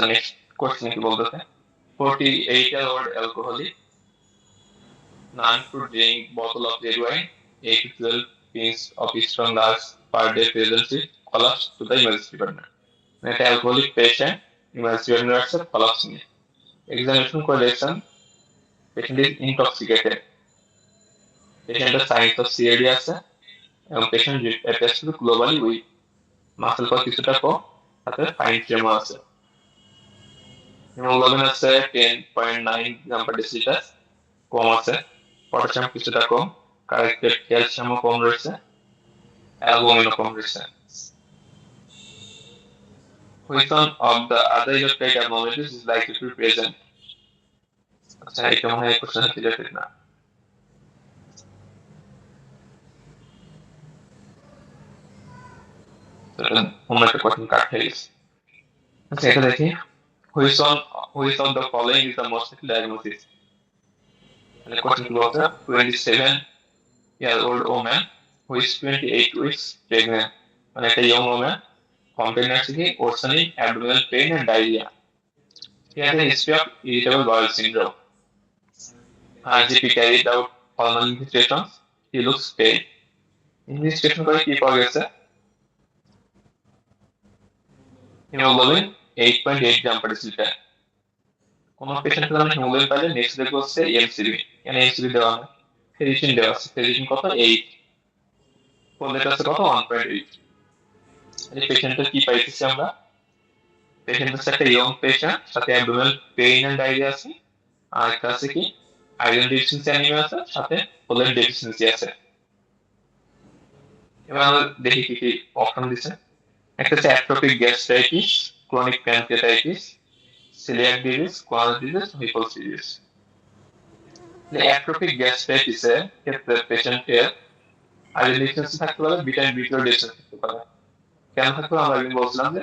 আচ্ছা নেক্সট কোশ্চেন কি বলতেছে 48-year-old alcoholic non to drink bottle of red wine 8 to 12 pints of strong glass per day presents with collapse to the emergency department একটা alcoholic patient emergency department আছে collapse নিয়ে examination correlation patient is intoxicated patient এর signs of CAD আছে এবং patient appears to be globally weak muscle power কিছুটা কম সাথে ফাইন ট্রেমর আছে হিমোগ্লোবিন আছে 10.9 গ্রাম পার ডেসিলিটার কম আছে পটাশিয়াম কিছুটা কম কারেক্টেড ক্যালসিয়ামও কম রয়েছে অ্যালবুমিনও কম রয়েছে which one of the other electrolyte abnormalities is likely to be present আচ্ছা এটা মনে হয় কোশ্চেন রিলেটেড না অন্য একটা কোশ্চেন কাট হয়ে গেছে আচ্ছা এটা দেখি which of the following is the most likely diagnosis and the question was a 27-year-old woman who is 28 weeks pregnant and a young woman complaining of worsening abdominal pain and diarrhea. He has a history of irritable bowel syndrome. IGP carried out hormonal investigations. He looks pale. Investigation করে কি পাওয়া গেছে হিমোগ্লোবিন 8.8 গ্রাম পার ডেসিলিটার কোন পেশেন্টের জন্য হিমোগ্লোবিন পাইলে নেক্সট দেখবো হচ্ছে এমসিবি এখানে এমসিবি দেওয়া হয় ফেরিটিন দেওয়া আছে ফেরিটিন কত 8 ফোলেট আছে কত 1.8 এই পেশেন্টের কি পাইতেছি আমরা পেশেন্ট হচ্ছে একটা ইয়ং পেশেন্ট সাথে অ্যাবডোমিনাল পেইন এন্ড ডায়রিয়া আছে আর একটা আছে কি আয়রন ডেফিসিয়েন্সি অ্যানিমিয়া আছে সাথে ফোলেট ডেফিসিয়েন্সি আছে এবার আমরা দেখি কি কি অপশন দিছে একটা হচ্ছে atrophic gastritis chronic pancreatitis celiac disease, Crohn's disease, Whipple's disease. Atrophic গ্যাস্ট্রাইটিসে ক্ষেত্রে পেশেন্টের আইরন ডেফিসিয়েন্সি থাকতে পারে ভিটামিন বি টুয়েলভ ডেফিসিয়েন্সি থাকতে পারে কেন থাকতে পারে আমরা আগে বলছিলাম যে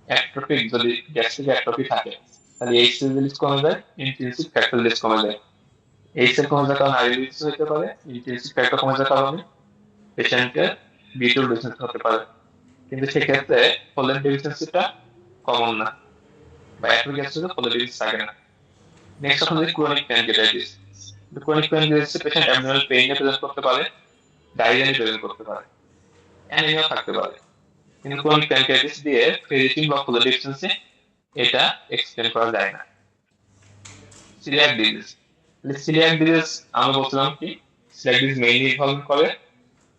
অ্যাট্রোপিক যদি গ্যাস্ট্রিক অ্যাট্রোপি থাকে তাহলে এইচ এর রিলিজ কমে যায় ইন্টেনসিভ ফ্যাক্টর রিলিজ কমে যায় এইচ এর কমে যাওয়ার কারণে আইরন ডেফিসিয়েন্সি হতে পারে ইন্টেনসিভ ফ্যাক্টর কমে যাওয়ার কারণে পেশেন্টের বি টুয়েলভ ডেফিসিয়েন্সি হতে পারে কিন্তু সেক্ষেত্রে ফোলেট ডেফিসিয়েন্সিটা কমন না বা অ্যাট্রোপিক গ্যাস্ট্রাইটিসে ফোলেট ডেফিসিয়েন্সি থাকে না নেক্সট অপশন হচ্ছে ক্রনিক প্যানক্রিয়াটাইটিস ক্রনিক প্যানক্রিয়াটাইটিসে পেশেন্ট অ্যাবডোমিনাল পেইন প্রেজেন্ট করতে পারে ডায়রিয়া প্রেজেন্ট করতে পারে অ্যানিমিয়া থাকতে পারে কিন্তু ক্রনিক প্যানক্রিয়াটাইটিস দিয়ে ফেরিটিন বা ফোলেট ডেফিসিয়েন্সি এটা এক্সপ্লেন করা যায় না সিলিয়াক ডিজিজ সিলিয়াক ডিজিজ আমরা বলছিলাম কি সিলিয়াক ডিজিজ মেইনলি ইনভলভ করে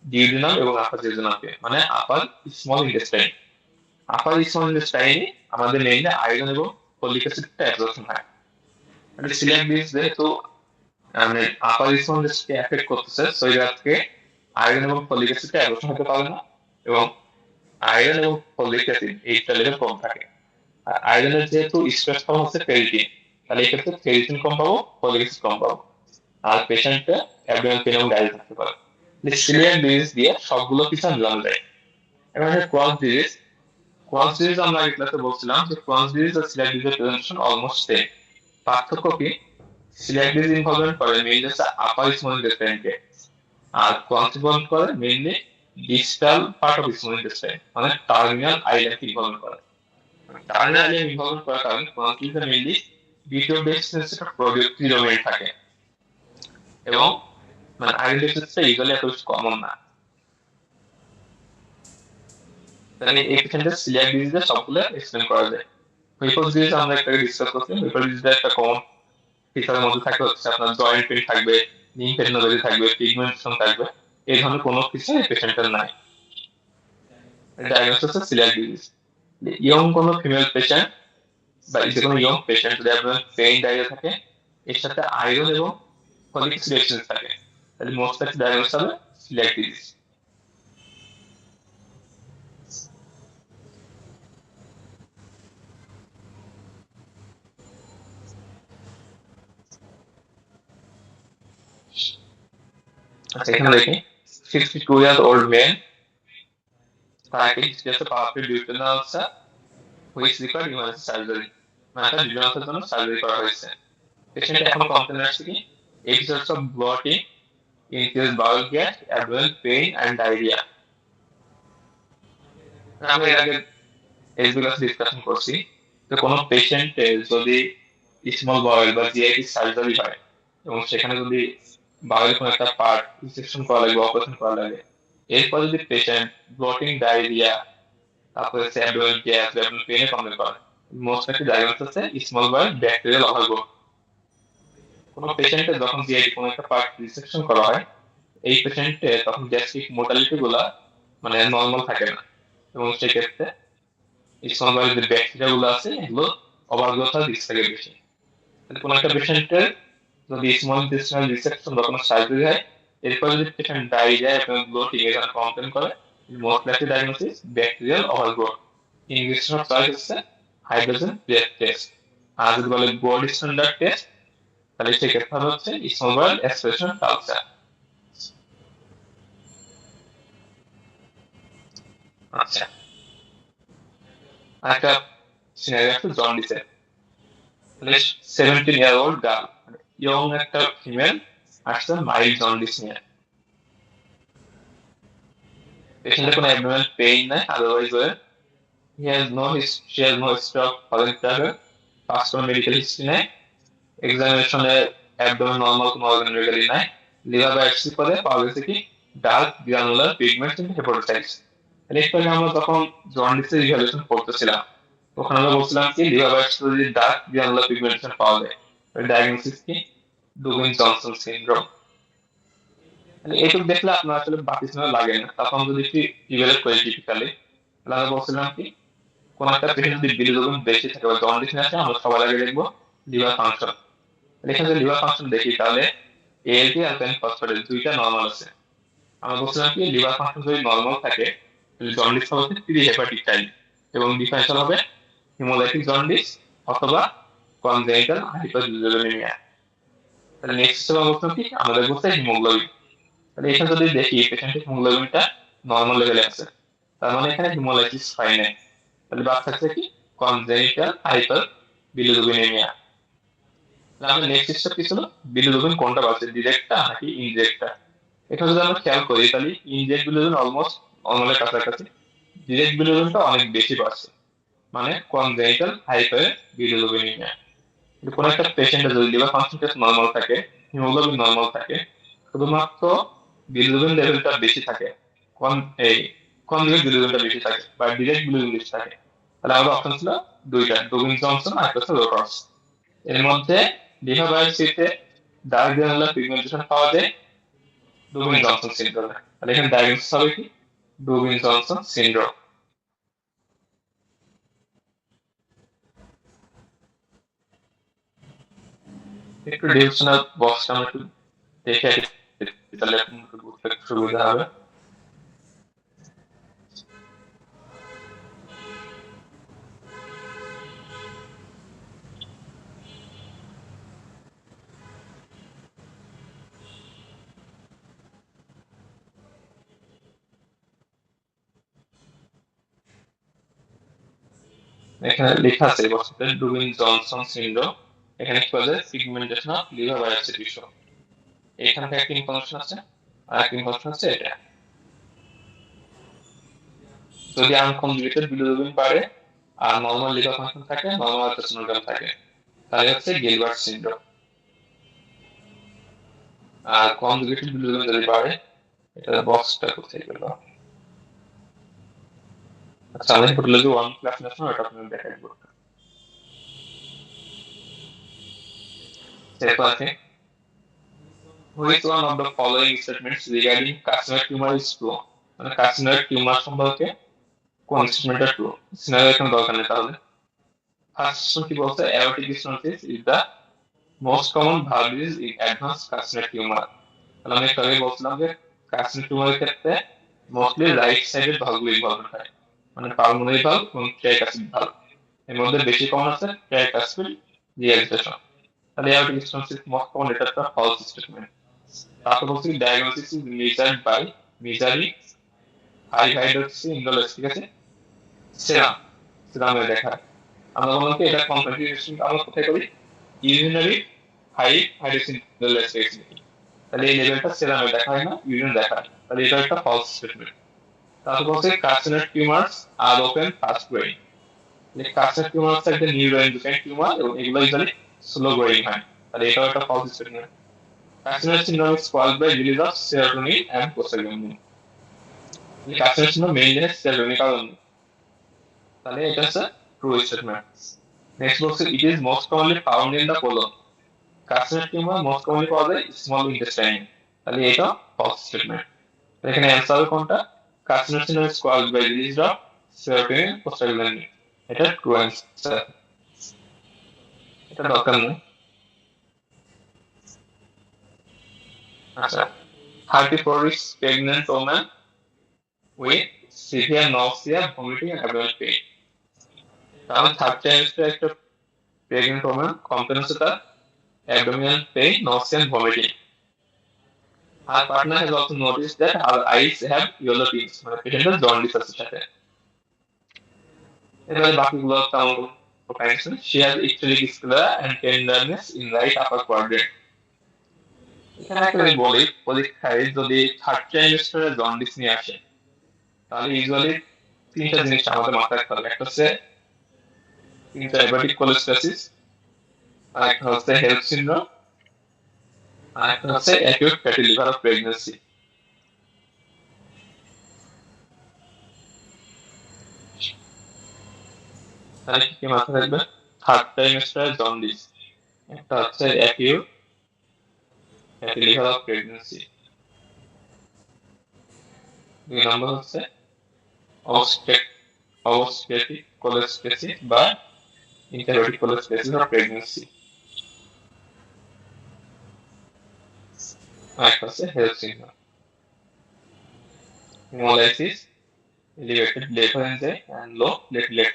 ডিউডিনাম এবং আপার জেজুনামকে মানে আপার স্মল ইন্টেস্টাইন আপার স্মল ইন্টেস্টাইনে আমাদের মেইনলি আয়রন এবং ফলিক অ্যাসিডটা অ্যাবজর্পশন হয় মানে সিলিয়াক ডিজিজ যেহেতু মানে আপার স্মল ইন্টেস্টাইনকে এফেক্ট করতেছে সো এই জায়গাতে আয়রন এবং ফলিক অ্যাসিডটা অ্যাবজর্পশন হতে পারে না এবং আয়রন এবং ফলিক অ্যাসিড এইটা লেভেল কম থাকে আর আয়রনের যেহেতু স্ট্রেস ফর্ম হচ্ছে ফেরিটিন তাহলে এই ক্ষেত্রে ফেরিটিন কম পাবো ফলিক অ্যাসিড কম পাবো আর পেশেন্টে অ্যাবডোমিনাল পেইন এবং ডায়রিয়া থাকতে পারে সিলিয়াক ডিজিজ দিয়ে সবগুলো কিছু মিলানো যায় এবার ক্রস ডিজিজ আমরা আগে ক্লাসে বলছিলাম যে ক্রস ডিজিজ আর সিলিয়াক ডিজিজের প্রেজেন্টেশন অলমোস্ট সেম পার্থক্য কি সিলিয়াক ডিজিজ ইনভলভমেন্ট করে মেইনলি হচ্ছে আপার স্মল ইন্টেস্টাইনকে আর ক্রস ইনভলভ করে mainly distal part of small intestine মানে টার্মিনাল আইল্যান্ড ইনভলভ করে টার্মিনাল আইল্যান্ড ইনভলভ করার কারণে ক্রস ডিজিজে মেইনলি B12 ডেফিসিয়েন্সিটা প্রিডমিনেন্ট থাকে এবং মানে আয়রন ডেফিসিয়েন্সিটা ইউজুয়ালি এত বেশি কমন না তাহলে এই পেশেন্টের সিলিয়াক ডিজিজের সবগুলো এক্সপ্লেন করা যায় হুইপলস ডিজিজ আমরা একটা ডিসকাস করছি হুইপলস ডিজিজের একটা কমন ফিচারের মধ্যে থাকে হচ্ছে আপনার জয়েন্ট পেইন থাকবে লিম্ফেডিনোপ্যাথি থাকবে পিগমেন্টেশন থাকবে এই ধরনের কোনো কিছু এই পেশেন্টের নাই ডায়াগনোসিস হচ্ছে সিলিয়াক ডিজিজ ইয়ং কোনো ফিমেল পেশেন্ট বা যে কোনো ইয়ং পেশেন্ট যদি আপনার পেইন ডায়রিয়া থাকে এর সাথে আয়রন এবং ফলিক অ্যাসিড ডেফিসিয়েন্সি থাকে তাহলে মোস্ট লাইকলি ডায়াগনোসিস হবে সিলিয়াক ডিজিজ আচ্ছা এখানে দেখি 62-year-old man তাকে history powerful duodenal ulcer which required emergency surgery মানে তার ডিউটেনাল জন্য সার্জারি করা হয়েছে পেশেন্ট এখন কমপ্লেন আসছে কি episodes of bloating increased bowel gas, abdominal pain and diarrhea আমরা এর আগে এসবিএস ডিসকাশন করছি তো কোনো পেশেন্টের যদি স্মল বাওয়েল বা জিআইটি সার্জারি হয় এবং সেখানে যদি বাওয়েল কোনো একটা পার্ট রিসেকশন করা লাগে, অপারেশন করা লাগে, এরপর যদি পেশেন্ট ব্লটিং, ডায়রিয়া, তারপরে অ্যাবডোমিনাল গ্যাস, অ্যাবডোমিনাল পেইনে কমপ্লেন করে, মোস্ট একটি ডায়াগনোসিস আছে স্মল বাওয়েল ব্যাকটেরিয়াল ওভারগ্রোথ। কোনো পেশেন্টের যখন জিআইটি কোনো একটা পার্ট রিসেকশন করা হয়, এই পেশেন্টের তখন গ্যাস্ট্রিক মোটালিটি গুলা মানে নর্মাল থাকে না, এবং সেক্ষেত্রে স্মল বাওয়েল যে ব্যাকটেরিয়া গুলো আছে এগুলো ওভারগ্রোথ হওয়ার রিস্ক থাকে বেশি। কোনো একটা পেশেন্টের যদি স্মল ইন্টেস্টাইনাল রিসেকশন বা কোনো সার্জারি হয়, এরপর যদি পেশেন্ট ডায়রিয়া এবং ব্লোটিং এখানে কমপ্লেন করে, most likely diagnosis bacterial overgrowth. Investigation of choice হচ্ছে হাইড্রোজেন ব্রেথ টেস্ট। আর যদি বলে গোল্ড স্ট্যান্ডার্ড টেস্ট, তাহলে সেক্ষেত্রে হবে হচ্ছে স্মল বাওয়েল অ্যাসপিরেশন কালচার। আচ্ছা, আরেকটা সিনারিও আছে জন্ডিসের। 17-year-old গার্ল, ইয়ং একটা ফিমেল আসছে মাইল্ড জন্ডিস নিয়ে। পেশেন্টের কোনো অ্যাবডোমিনাল পেইন নাই, otherwise she has no history of foreign travel, past কোনো মেডিকেল হিস্ট্রি নাই, এক্সামিনেশনে অ্যাবডোমেন নর্মাল, কোনো অর্গান রেগালি নাই, লিভার বায়োপসি করে পাওয়া গেছে কি ডার্ক গ্রানুলার পিগমেন্টস ইন হেপাটোসাইটস। একটু আগে আমরা যখন জন্ডিসের ইভ্যালুয়েশন করতেছিলাম, তখন আমরা বলছিলাম কি লিভার বায়োপসি যদি ডার্ক গ্রানুলার পিগমেন্টেশন পাওয়া যায়, ডায়াগনোসিস কি ডুবিন জনসন সিনড্রোম। এইটুকু দেখলে আপনার আসলে বাকি সময় লাগে না, তখন যদি একটু ইভ্যালুয়েট করি টিপিক্যালি, তাহলে আমরা বলছিলাম কি কোন একটা পেশেন্ট যদি বিলিরুবিন বেশি থাকে বা জন্ডিস আছে, আমরা সবার আগে দেখবো লিভার ফাংশন। এখানে যদি লিভার ফাংশন দেখি, তাহলে এএলটি অ্যালকালাইন ফসফেট দুইটা নরমাল আছে। আমরা বলছিলাম কি লিভার ফাংশন যদি নরমাল থাকে, তাহলে জন্ডিস হবে প্রি হেপাটিক টাইপ এবং ডিফারেন্সিয়াল হবে হিমোলাইটিক জন্ডিস অথবা কনজেনিটাল হাইপারবিলিরুবিনিয়া। তাহলে নেক্সট হিসেবে বলছিলাম কি আমাদের বলতে হিমোগ্লোবিন। তাহলে এখানে যদি দেখি পেশেন্টের হিমোগ্লোবিনটা নরমাল লেভেলে আছে, তার মানে এখানে হিমোলাইটিস হয় নাই। তাহলে বাদ থাকছে কি কনজেনিটাল হাইপার বিলিরুবিনেমিয়া। আমাদের নেক্সট স্টেপ কি ছিল, বিলিরুবিন কোনটা বাড়ছে, ডিরেক্টটা নাকি ইনডিরেক্টটা। এটা যদি আমরা খেয়াল করি, তাহলে ইনডিরেক্ট বিলিরুবিন অলমোস্ট নরমালের কাছাকাছি, ডিরেক্ট বিলিরুবিনটা অনেক বেশি বাড়ছে, মানে কনজেনিটাল হাইপার বিলিরুবিনেমিয়া। কোন একটা পেশেন্টের যদি লিভার ফাংশন টেস্ট নরমাল থাকে, হিমোগ্লোবিন নরমাল থাকে, শুধুমাত্র বিলিরুবিন লেভেলটা বেশি থাকে, কোন এই কনজুগেট বিলিরুবিনটা বেশি থাকে বা ডিরেক্ট বিলিরুবিন বেশি থাকে, তাহলে আমাদের অপশন ছিল দুইটা, ডুবিন জনসন আর একটা রোটার্স। এর মধ্যে লিভার বায়োপসিতে ডার্ক গ্রানুলার পিগমেন্টেশন পাওয়া যায় ডুবিন জনসন সিনড্রোমে। তাহলে এখানে ডায়াগনোসিস হবে কি ডুবিন জনসন সিনড্রোম। একটু ডিসক্রিপশনাল বক্সটা আমরা একটু দেখে আসি, তাহলে আপনার বুঝতে একটু সুবিধা হবে। এখানে লেখা আছে বক্সতে ডুবিন জনসন সিনড্রোম। এখানে কি বলে pigmentation of liver biopsy tissue. এখানে একটা ইনফরমেশন আছে, আর একটা ইনফরমেশন আছে এটা, যদি আনকনজুগেটেড বিলিরুবিন বাড়ে আর নরমাল লিভার ফাংশন থাকে, নরমাল আলট্রাসোনোগ্রাম থাকে, তাহলে হচ্ছে গিলবার্ট সিনড্রোম। আর কনজুগেটেড বিলিরুবিন যদি বাড়ে, এটা বক্সটা কোথায় গেল, আচ্ছা আমি হোটেলে 1 ক্লাস নেশন এটা আপনাদের দেখাই দিব। এরপর আছে which one of the following statements regarding carcinoid tumor is true, মানে carcinoid tumor সম্পর্কে কোন স্টেটমেন্টটা ট্রু। সিনারিও এখানে দরকার নেই। তাহলে ফার্স্ট কি বলছে, aortic stenosis is the most common valve disease in advanced carcinoid tumor। তাহলে আমি একটু আগে বলছিলাম যে carcinoid tumor ক্ষেত্রে মোস্টলি রাইট সাইডের ভালভগুলো ইনভলভ হয়, মানে পালমোনারি ভালভ এবং ট্রাইকাসিড ভালভ। এর মধ্যে বেশি কমন আছে ট্রাইকাসিড রিঅ্যালিটেশন। তাহলে aortic stenosis most common, এটা একটা ফলস স্টেটমেন্ট। তারপর বলছি diagnosis is measured by measuring high hydroxy indoles, ঠিক আছে, সেরাম, সেরামে দেখা। আমরা বললাম কি এটা কনসেন্ট্রেশন আমরা কোথায় করি, ইউরিনারি হাই হাইড্রোক্সি ইন্ডোলেস রেখেছি, তাহলে এই লেভেলটা সেরামে দেখা হয় না, ইউরিন দেখা হয়, তাহলে এটা একটা ফলস স্টেটমেন্ট। তারপর বলছে carcinoid tumours are often fast growing, carcinoid tumour হচ্ছে একটা নিউরোএন্ডোক্রাইন টিউমার এবং এগুলো ইউজুয়ালি স্লো গ্রোয়িং হয়, তাহলে এটাও একটা false statement. Carcinoid syndrome is caused by release of serotonin and prostaglandin. Carcinoid syndrome mainly serotonin কারণ, তাহলে এটা হচ্ছে ট্রু স্টেটমেন্ট। নেক্সট বলছে it is most commonly found in the colon. Carcinoid tumour most commonly পাওয়া যায় স্মল ইন্টেস্টাইনে, তাহলে এটা ফলস স্টেটমেন্ট। এখানে অ্যান্সার হবে কোনটা? Carcinoid syndrome is caused by release of serotonin prostaglandin, এটা ট্রু অ্যান্সার, এটা দরকার নেই। আচ্ছা, 34 is pregnant woman with severe nausea, vomiting and abdominal pain. তাহলে থার্ড ট্রাইমেস্টার একটা প্রেগনেন্ট ওম্যান কমপ্লেন হচ্ছে তার abdominal pain, nausea and vomiting. Her partner has also noticed that her eyes have yellow tints, মানে পেশেন্টের জন্ডিস আছে সাথে। এবারে বাকিগুলো তেমন কোনো she has ectopic sclera and tenderness in right upper quadrant. এখানে একটা বলি, পরীক্ষায় যদি থার্ড ট্রাইমেস্টারে জন্ডিস নিয়ে আসে তাহলে ইউজুয়ালি তিনটা জিনিস আমাদের মাথায় রাখতে হবে। একটা হচ্ছে ইন্টারহেপাটিক কোলেস্টাসিস, আরেকটা হচ্ছে হেলথ সিনড্রোম, আরেকটা হচ্ছে acute fatty liver of pregnancy. তাহলে কি মাথায় রাখবে? থার্ড ট্রাইমেস্টার জন্ডিস, একটা হচ্ছে acute fatty liver of pregnancy, দুই নম্বর হচ্ছে অবস্ট্রেটিক কোলেস্টাসিস বা ইন্টারহেপাটিক কোলেস্টাসিস অফ প্রেগন্যান্সি, আরেকটা হচ্ছে health syndrome, hemolysis, elevated liver enzyme and low platelet.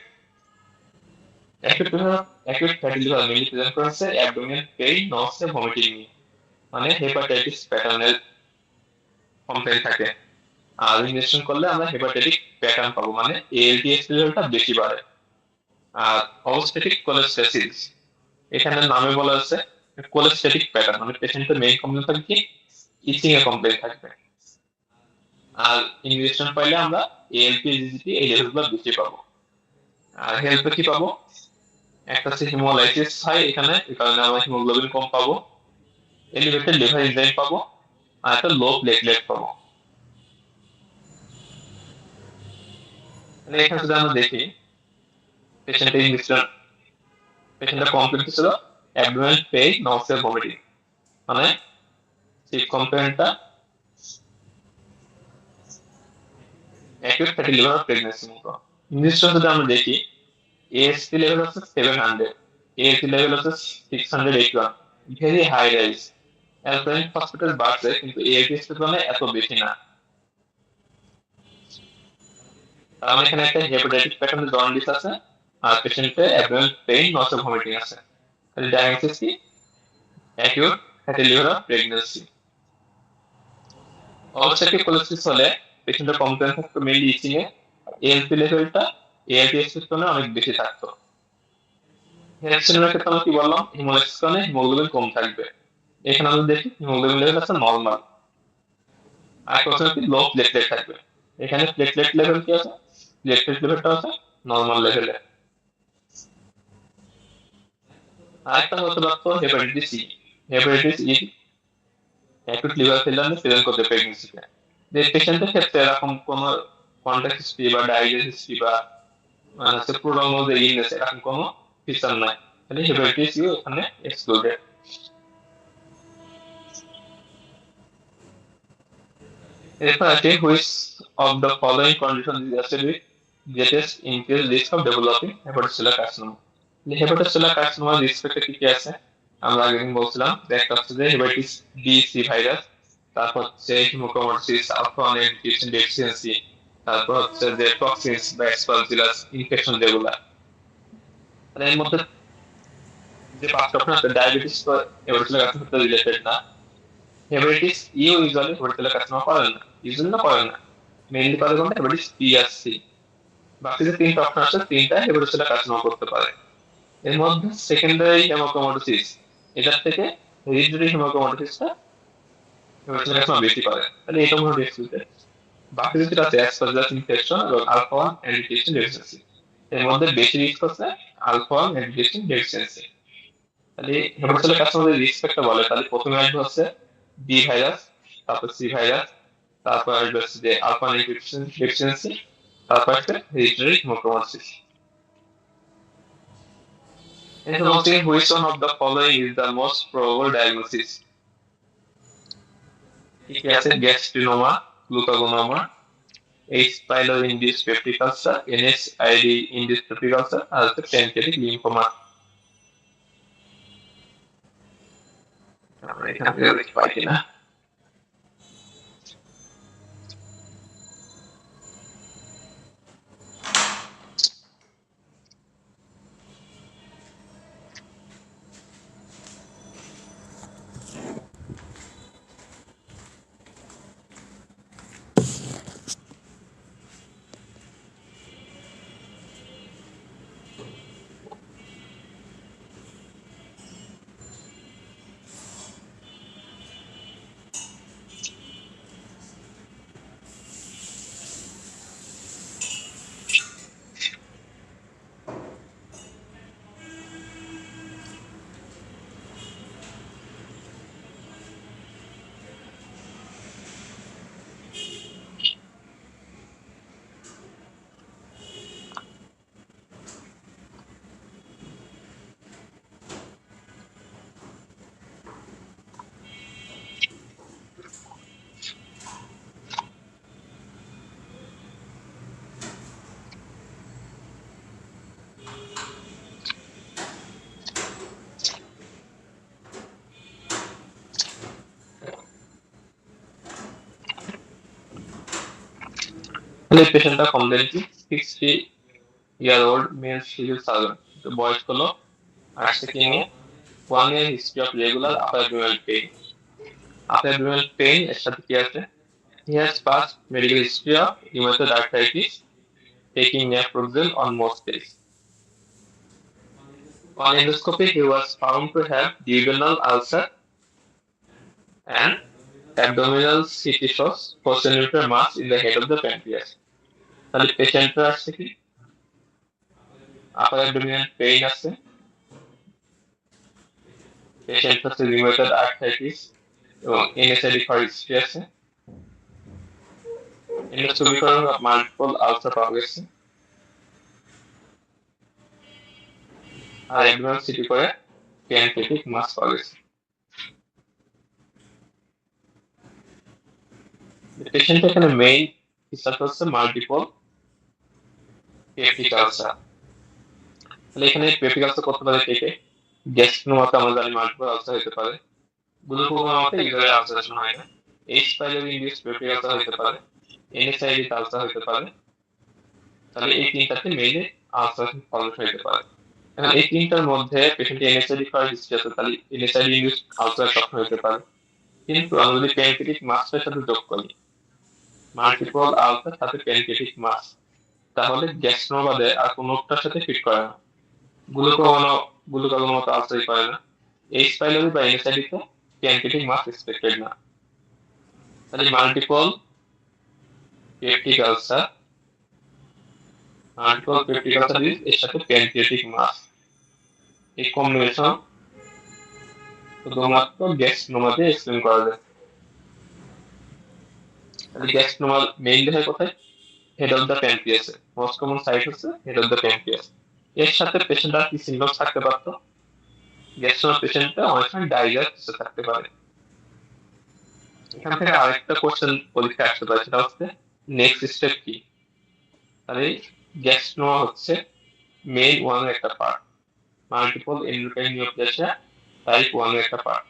Acute fatty liver mainly present করছে abdominal pain, nausea, vomiting, মানে হেপাটাইটিস প্যাটার্নের কমপ্লেইন থাকে। আর ইনজেকশন করলে আমরা হেপাটাইটিক প্যাটার্ন পাবো, মানে এএলটিএস লেভেলটা বেশি বাড়ে। আর অবস্ট্রেটিক কোলেস্টাসিস, এখানে নামে বলা আছে কোলেস্টেটিক প্যাটার্ন, মানে পেশেন্টের মেইন কমপ্লেইন থাকবে কি ইচিং এর কমপ্লেইন থাকবে। আর ইনজেকশন পাইলে আমরা এএলপি, জিজিপি এই লেভেলগুলো বেশি পাবো। আর হেলথে কি পাবো? একটা হচ্ছে হিমোলাইসিস হয় এখানে, এই কারণে আমরা হিমোগ্লোবিন কম পাবো, এলিভেটেড লিভার এনজাইম পাবো, আর একটা লো প্লেটলেট পাবো। তাহলে এখানে যদি আমরা দেখি পেশেন্টের ইনজেকশন, পেশেন্টের কমপ্লেইন ছিল অ্যাবডোমিনাল পেইন, নাউসিয়া, ভমিটিং, মানে সেই কমপ্লেইনটা অ্যাকিউট ফ্যাটি লিভার প্রেগন্যান্সি মতো। ইনজেকশন যদি আমরা দেখি এএসপি লেভেল হচ্ছে 700, এএসপি লেভেল হচ্ছে 681, very high rise. Alkaline phosphatase বাড়ছে কিন্তু এএসপি তুলনায় এত বেশি না। তার এখানে একটা হেপাটাইটিস প্যাটার্নের জন্ডিস আছে আর পেশেন্টের অ্যাবডোমিনাল পেইন, নসিয়া, ভমিটিং আছে। তাহলে ডায়াগনোসিস কি? Acute fatty liver pregnancy. Obstructive cholestasis হলে পেশেন্টের কমপ্লেইন থাকতো মেইনলি ইচিং এ, এএলপি লেভেলটা এআইটিএস এর তুলনায় অনেক বেশি থাকতো। হেলথ সিনড্রোমের ক্ষেত্রে আমরা কি বললাম? হিমোলাইসিস কারণে হিমোগ্লোবিন কম থাকবে। এখানে আমরা দেখি হিমোগ্লোবিন লেভেল আছে নরমাল, আর কোথাও কি লো প্লেটলেট থাকবে। এখানে প্লেটলেট লেভেল কি আছে? প্লেটলেট লেভেলটা আছে নরমাল লেভেলে। আরেকটা হতে পারতো hepatitis E. Hepatitis E acute liver failure present করতে প্রেগন্যান্সিতে। যে পেশেন্টের ক্ষেত্রে এরকম কোনো কন্টাক্ট হিস্ট্রি বা ডায়াবেটিস হিস্ট্রি বা মানে হচ্ছে প্রোডাক্ট যে ইলনেস এরকম কোনো ফিচার নাই, তাহলে হেপাটাইটিস ই এখানে এক্সক্লুডেড। এরপর আছে which of the following condition is associated with greatest increase risk of developing hepatocellular carcinoma. Hepatocellular কার্সিনোমার রিস্ক ফ্যাক্টর কি কি আছে? আমরা আগের বলছিলাম যে একটা হচ্ছে যে হেপাটাইটিস বি সি ভাইরাস, তারপর হচ্ছে হিমোক্রোমাটোসিস, আলফা 1 অ্যান্টিটিউশন ডেফিসিয়েন্সি, তারপর হচ্ছে যে টক্সিনস বা অ্যাসপারজিলাস ইনফেকশন যেগুলা। তাহলে এর মধ্যে যে পাঁচটা অপশন আছে ডায়াবেটিস তো হেপাটোসেলুলার কার্সিনোমার সাথে রিলেটেড না। Hepatitis E usually hepatocellular carcinoma করে না, ইউজুয়ালি না করে না, মেইনলি করে কোনটা? হেপাটাইটিস বি আর সি। বাকি যে তিনটা অপশন আছে তিনটা হেপাটোসেলুলার কার্সিনোমা করতে পারে। এর মধ্যে সেকেন্ডারি হেমোক্রোমাটোসিস, এটার থেকে হেরিডিটারি হেমোক্রোমাটোসিসটা হেপাটোসেলুলার কার্সিনোমা বেশি করে, তাহলে এটা মনে এক্সক্লুডেড। বাকি যেটা আছে অ্যাসপারজিলাস ইনফেকশন এবং আলফা 1 অ্যান্টিটিউশন ডেফিসিয়েন্সি, এর মধ্যে বেশি রিস্ক হচ্ছে আলফা অ্যান্টিডিউসিন ডেফিসিয়েন্সি। তাহলে হেপাটোসেলের কাছে রিস্ক ফ্যাক্টর বলে, তাহলে প্রথমে আসবে হচ্ছে বি ভাইরাস, তারপর সি ভাইরাস, তারপর আসবে হচ্ছে যে আলফা ডেফিসিয়েন্সি, তারপর আসবে hereditary haemochromatosis. And once again, which one of the following is the most probable diagnosis? কি আছে? গ্যাস্ট্রিনোমা, গ্লুকাগোনোমা, H. pylori-induced peptic ulcer, NSAID-induced peptic ulcer, আর হচ্ছে প্যানক্রিয়াটিক লিম্ফোমা। আমরা এখান থেকে দেখতে পাই কিনা। তাহলে পেশেন্টটা কমপ্লেন কি? 60-year-old male civil servant, বয়স হলো, আসছে কি নিয়ে? 1 year history of regular upper abdominal pain। upper abdominal pain এর সাথে কি আছে? He has past medical history of rheumatoid arthritis, taking naproxen on most days. On endoscopy, he was found to have duodenal ulcer and abdominal CT shows postciliary mass in the head of the pancreas। তাহলে পেশেন্টটা আসছে কি? আপার অ্যাবডোমিনাল পেইন আছে, পেশেন্ট হচ্ছে রিউমেটয়েড আর্থ্রাইটিস এবং এনএসআইডি হিস্ট্রি আছে, এন্ডোস্কোপি করে মাল্টিপল আলসার পাওয়া গেছে, আর অ্যাবডোমিনাল সিটি করে প্যানক্রিয়াটিক মাস পাওয়া গেছে। পেশেন্ট এখানে মেইন হিসাব হচ্ছে মাল্টিপল পেপটিক আলসার। তাহলে এখানে পেপটিক আলসার করতে পারে থেকে গ্যাস্ট্রিনোমাতে আমরা জানি মাল্টিপল আলসার হতে পারে, গ্লুকোমাতে ইউজুয়ালি আলসারেশন হয় না, H. pylori-induced peptic ulcer হতে পারে, NSAID আলসার হতে পারে। তাহলে এই তিনটাতে মেইনলি আলসারেশন ফর্মেশন হতে পারে। এখন এই তিনটার মধ্যে পেশেন্টের এনএসআইডি করার হিস্ট্রি আছে, তাহলে এনএসআইডি ইনডিউসড আলসার সবসময় হতে পারে। কিন্তু আমরা যদি প্যানক্রিয়াটিক মাসটার সাথে যোগ করি, মাল্টিপল আলসার সাথে প্যানক্রিয়াটিক মাস, তাহলে গ্যাস্ট্রোমা বাদে আর কোনোটার সাথে ফিট করে না। গ্লুকাগোনো মতো আলসারই করে না। H. pylori বা এনএসআইডি তে প্যানক্রিয়াটিক মাস এক্সপেক্টেড না। তাহলে মাল্টিপল পেপটিক আলসার এর সাথে প্যানক্রিয়াটিক মাস, এই কম্বিনেশন শুধুমাত্র গ্যাস্ট্রোমাতে এক্সপ্লেন করা যায়। তাহলে গ্যাস্ট্রোমা মেইনলি হয় কোথায়? হেড অফ দ্য প্যানক্রিয়াসে, মোস্ট কমন সাইট হচ্ছে হেড অফ দ্য প্যানক্রিয়াস। এর সাথে পেশেন্টরা কি সিম্পটম থাকতে পারতো? গ্যাস্ট্রোমা পেশেন্টটা অনেক সময় ডায়রিয়া থাকতে পারে। এখান থেকে আরেকটা কোশ্চেন পরীক্ষা আসতে পারে, সেটা হচ্ছে নেক্সট স্টেপ কি? তাহলে গ্যাস্ট্রোমা হচ্ছে মেইন ওয়ানের একটা part, multiple endocrine neoplasia type 1 এর একটা পার্ট।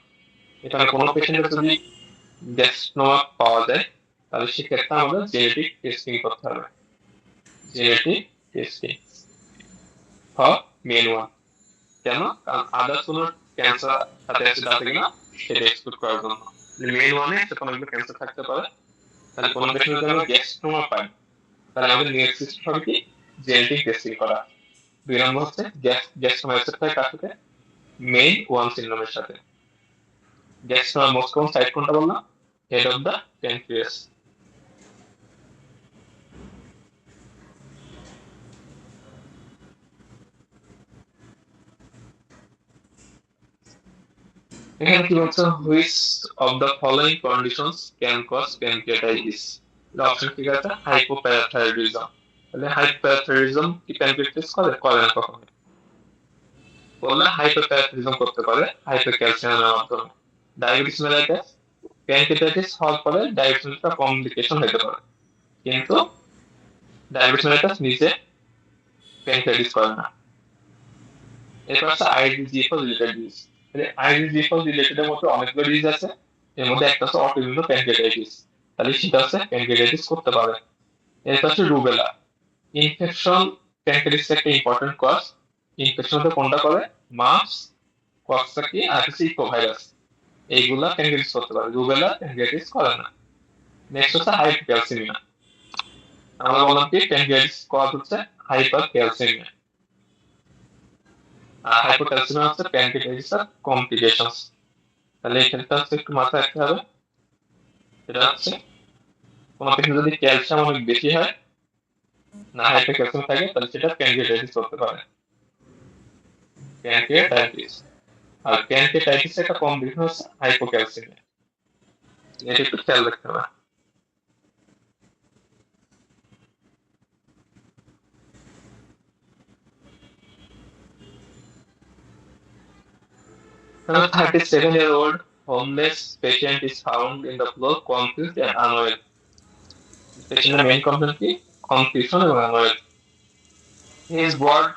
এখানে কোনো পেশেন্টের যদি গ্যাস্ট্রোমা পাওয়া যায়, তাহলে সেক্ষেত্রে আমাদের জেনেটিক টেস্টিং করতে হবে, genetic testing for MEN one. কেন? কারণ আদার্স কোনো ক্যান্সার সাথে অ্যাসিড আছে কিনা সেটা এক্সক্লুড করার জন্য। মেন ওয়ানে সেটা অনেকগুলো ক্যান্সার থাকতে পারে। তাহলে কোনো পেশেন্ট যদি আমরা গ্যাস্ট্রোমা পাই, তাহলে আমাদের নেক্সট স্টেপ হবে কি? জেনেটিক টেস্টিং করা। 2 নম্বর হচ্ছে গ্যাস্ট্রোমা অ্যাসিড হয় কার সাথে? মেইন ওয়ান সিনড্রোমের সাথে। গ্যাস্ট্রোমার মোস্ট কমন সাইট কোনটা বললাম? Head of the pancreas. এখানে কি বলছো, which of the following conditions can cause pancreatitis? Option ঠিক আছে, হাইপোপ্যারাথাইরয়েডিজম। তাহলে হাইপোপ্যারাথাইরয়েডিজম কি প্যানক্রিয়াটাইটিস করে? করে না কখনো। বললে হাইপোপ্যারাথাইরয়েডিজম করতে পারে হাইপোক্যালসিয়ামের মাধ্যমে। ডায়াবেটিস মেলাইটাস, প্যানক্রিয়াটাইটিস হওয়ার পরে ডায়াবেটিস কমপ্লিকেশন হতে পারে, কিন্তু ডায়াবেটিস মেলাইটাস নিজে প্যানক্রিয়াটাইটিস করে না। এরপর আছে আইডিজিএফ রিলেটেড ডিজিজ। তাহলে আইডিজিএফ রিলেটেড এর মধ্যে অনেকগুলো ডিজিজ আছে, এর মধ্যে একটা হচ্ছে অটোইমিউন প্যানক্রিয়াটাইটিস, তাহলে সেটা হচ্ছে প্যানক্রিয়াটাইটিস করতে পারে। এরপর হচ্ছে রুবেলা ইনফেকশন, প্যানক্রিয়াটাইটিস একটা ইম্পর্টেন্ট কজ। ইনফেকশন হতে কোনটা করে? মাম্পস, কক্সাকি আর হচ্ছে ইকোভাইরাস, এইগুলা প্যানক্রিয়াটাইটিস করতে পারে, রুবেলা প্যানক্রিয়াটাইটিস করে না। নেক্সট হচ্ছে হাইপোক্যালসিমিয়া। আমরা বললাম কি প্যানক্রিয়াটাইটিস কজ হচ্ছে হাইপারক্যালসিমিয়া, আর হাইপোক্যালসিমিয়া হচ্ছে প্যানক্রিয়াটাইটিসের কমপ্লিকেশনস। তাহলে এখানটা হচ্ছে একটু মাথায় রাখতে হবে, সেটা হচ্ছে কোনো পেশেন্ট যদি ক্যালসিয়াম অনেক বেশি হয়, না হাইপোক্যালসিয়াম থাকে, তাহলে সেটা প্যানক্রিয়াটাইটিস করতে পারে, প্যানক্রিয়াটাইটিস। আর প্যানক্রিয়াটাইটিস একটা কমপ্লিকেশন হচ্ছে হাইপোক্যালসিমিয়া, এটা একটু খেয়াল রাখতে হবে। Now, 37-year-old homeless patient is found in the floor, confused and unwell. Patient's main complaint কি? Confusion এবং unwell. He is brought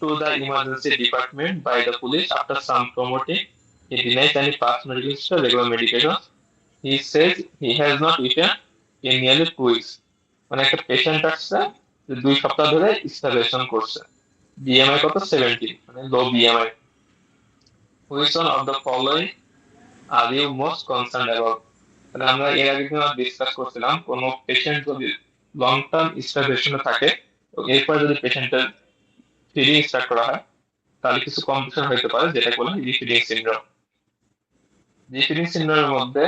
to the emergency department by the police after some promoting. He denies any past medical history or regular medications. He says he has not eaten in nearly 2 weeks. মানে একটা পেশেন্ট আসছে যে 2 সপ্তাহ ধরে স্টারভেশন করছে, বিএমআই কত? 70, মানে low BMI. Which one of the following are you most concern about? তাহলে আমরা এর আগে কিন্তু ডিসকাস করছিলাম, কোন পেশেন্ট যদি লং টার্ম স্টারভেশনে থাকে, তো এরপর যদি পেশেন্টের ফিডিং স্টার্ট করা হয়, তাহলে কিছু কমপ্লিকেশন হতে পারে, যেটা বলে রিফিডিং সিনড্রোম। রিফিডিং সিনড্রোমের মধ্যে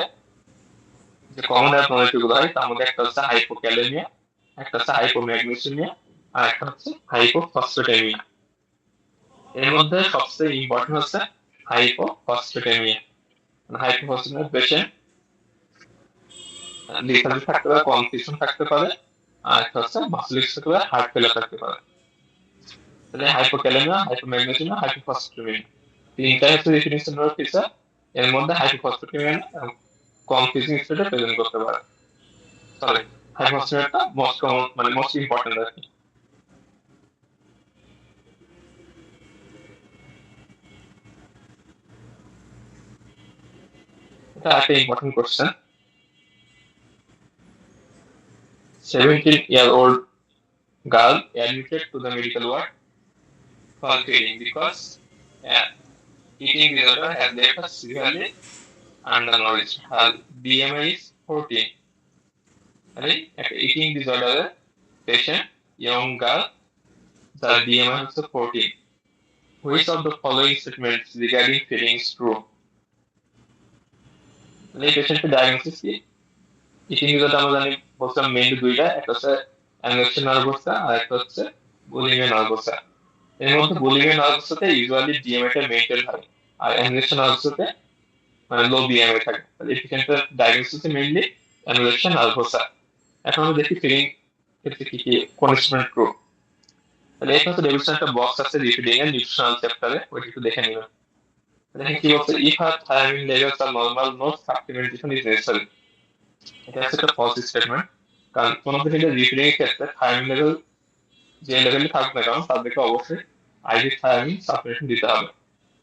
যে কমন অ্যাবনর্মালিটি গুলো হয়, তার মধ্যে একটা হচ্ছে হাইপোক্যালেমিয়া, একটা হচ্ছে হাইপোম্যাগনেসিমিয়া, আর একটা হচ্ছে হাইপোফসফেটেমিয়া। এর মধ্যে সবচেয়ে ইম্পর্টেন্ট হচ্ছে হাইপোফসফেটেমিয়া। হাইপোফসফেটেমিয়া পেশেন্ট লিথালি থাকতে পারে, কনফিউশন থাকতে পারে, আর একটা হচ্ছে মাসলিক থাকতে পারে, হার্ট ফেলার থাকতে পারে। তাহলে হাইপোক্যালেমিয়া, হাইপোম্যাগনেসিমিয়া, হাইপোফসফেটেমিয়া, তিনটাই হচ্ছে রিফিডিং সিনড্রোমের ফিচার। এর মধ্যে হাইপোফসফেটেমিয়া কনফিউজিং স্টেটে প্রেজেন্ট করতে পারে। সরি, হাইপোফসফেটেমিয়াটা মোস্ট কমন, মানে মোস্ট ইম্পর্টেন্ট আর কি। এটা একটা important question. 17-year-old girl admitted to the medical ward for feeding because eating disorder has left her severely undernourished. Her BMI is 14. মানে একটা ইটিং ডিসঅর্ডারের পেশেন্ট, ইয়ং গার্ল, যার BMI হচ্ছে 14. Which of the following statements regarding feeding is true? এই পেশেন্টের ডায়াগনোসিস কি? ইটিং ডিসঅর্ডার আমরা জানি, বলছিলাম মেইনলি দুইটা, একটা হচ্ছে অ্যানোরেক্সিয়া নার্ভোসা আর একটা হচ্ছে বুলিমিয়া নার্ভোসা। এর মধ্যে বুলিমিয়া নার্ভোসাতে ইউজুয়ালি BMI-টা মেইনটেইন হয়, আর অ্যানোরেক্সিয়া নার্ভোসাতে মানে লো BMI থাকে। তাহলে এই পেশেন্টের ডায়াগনোসিস মেইনলি অ্যানোরেক্সিয়া নার্ভোসা। এখন আমরা দেখি ফিডিং ক্ষেত্রে কি কি কোন স্টেটমেন্ট ট্রু। তাহলে এখানে তো ডেভিডসন একটা বক্স আছে রিফিডিং এর নিউট্রিশনাল চ্যাপ্টারে, ওইটা একটু দেখে নিবেন। দেখেন কি বলছে, if are thiamine levels are normal, no supplementation is necessary. এটা হচ্ছে একটা ফলস স্টেটমেন্ট, কারণ কোন পেশেন্টের রিফিডিং এর ক্ষেত্রে থায়ামিন লেভেল যে লেভেলে থাকুক না কারণ, তাদেরকে অবশ্যই আইভি থায়ামিন সাপ্লিমেন্টেশন দিতে হবে।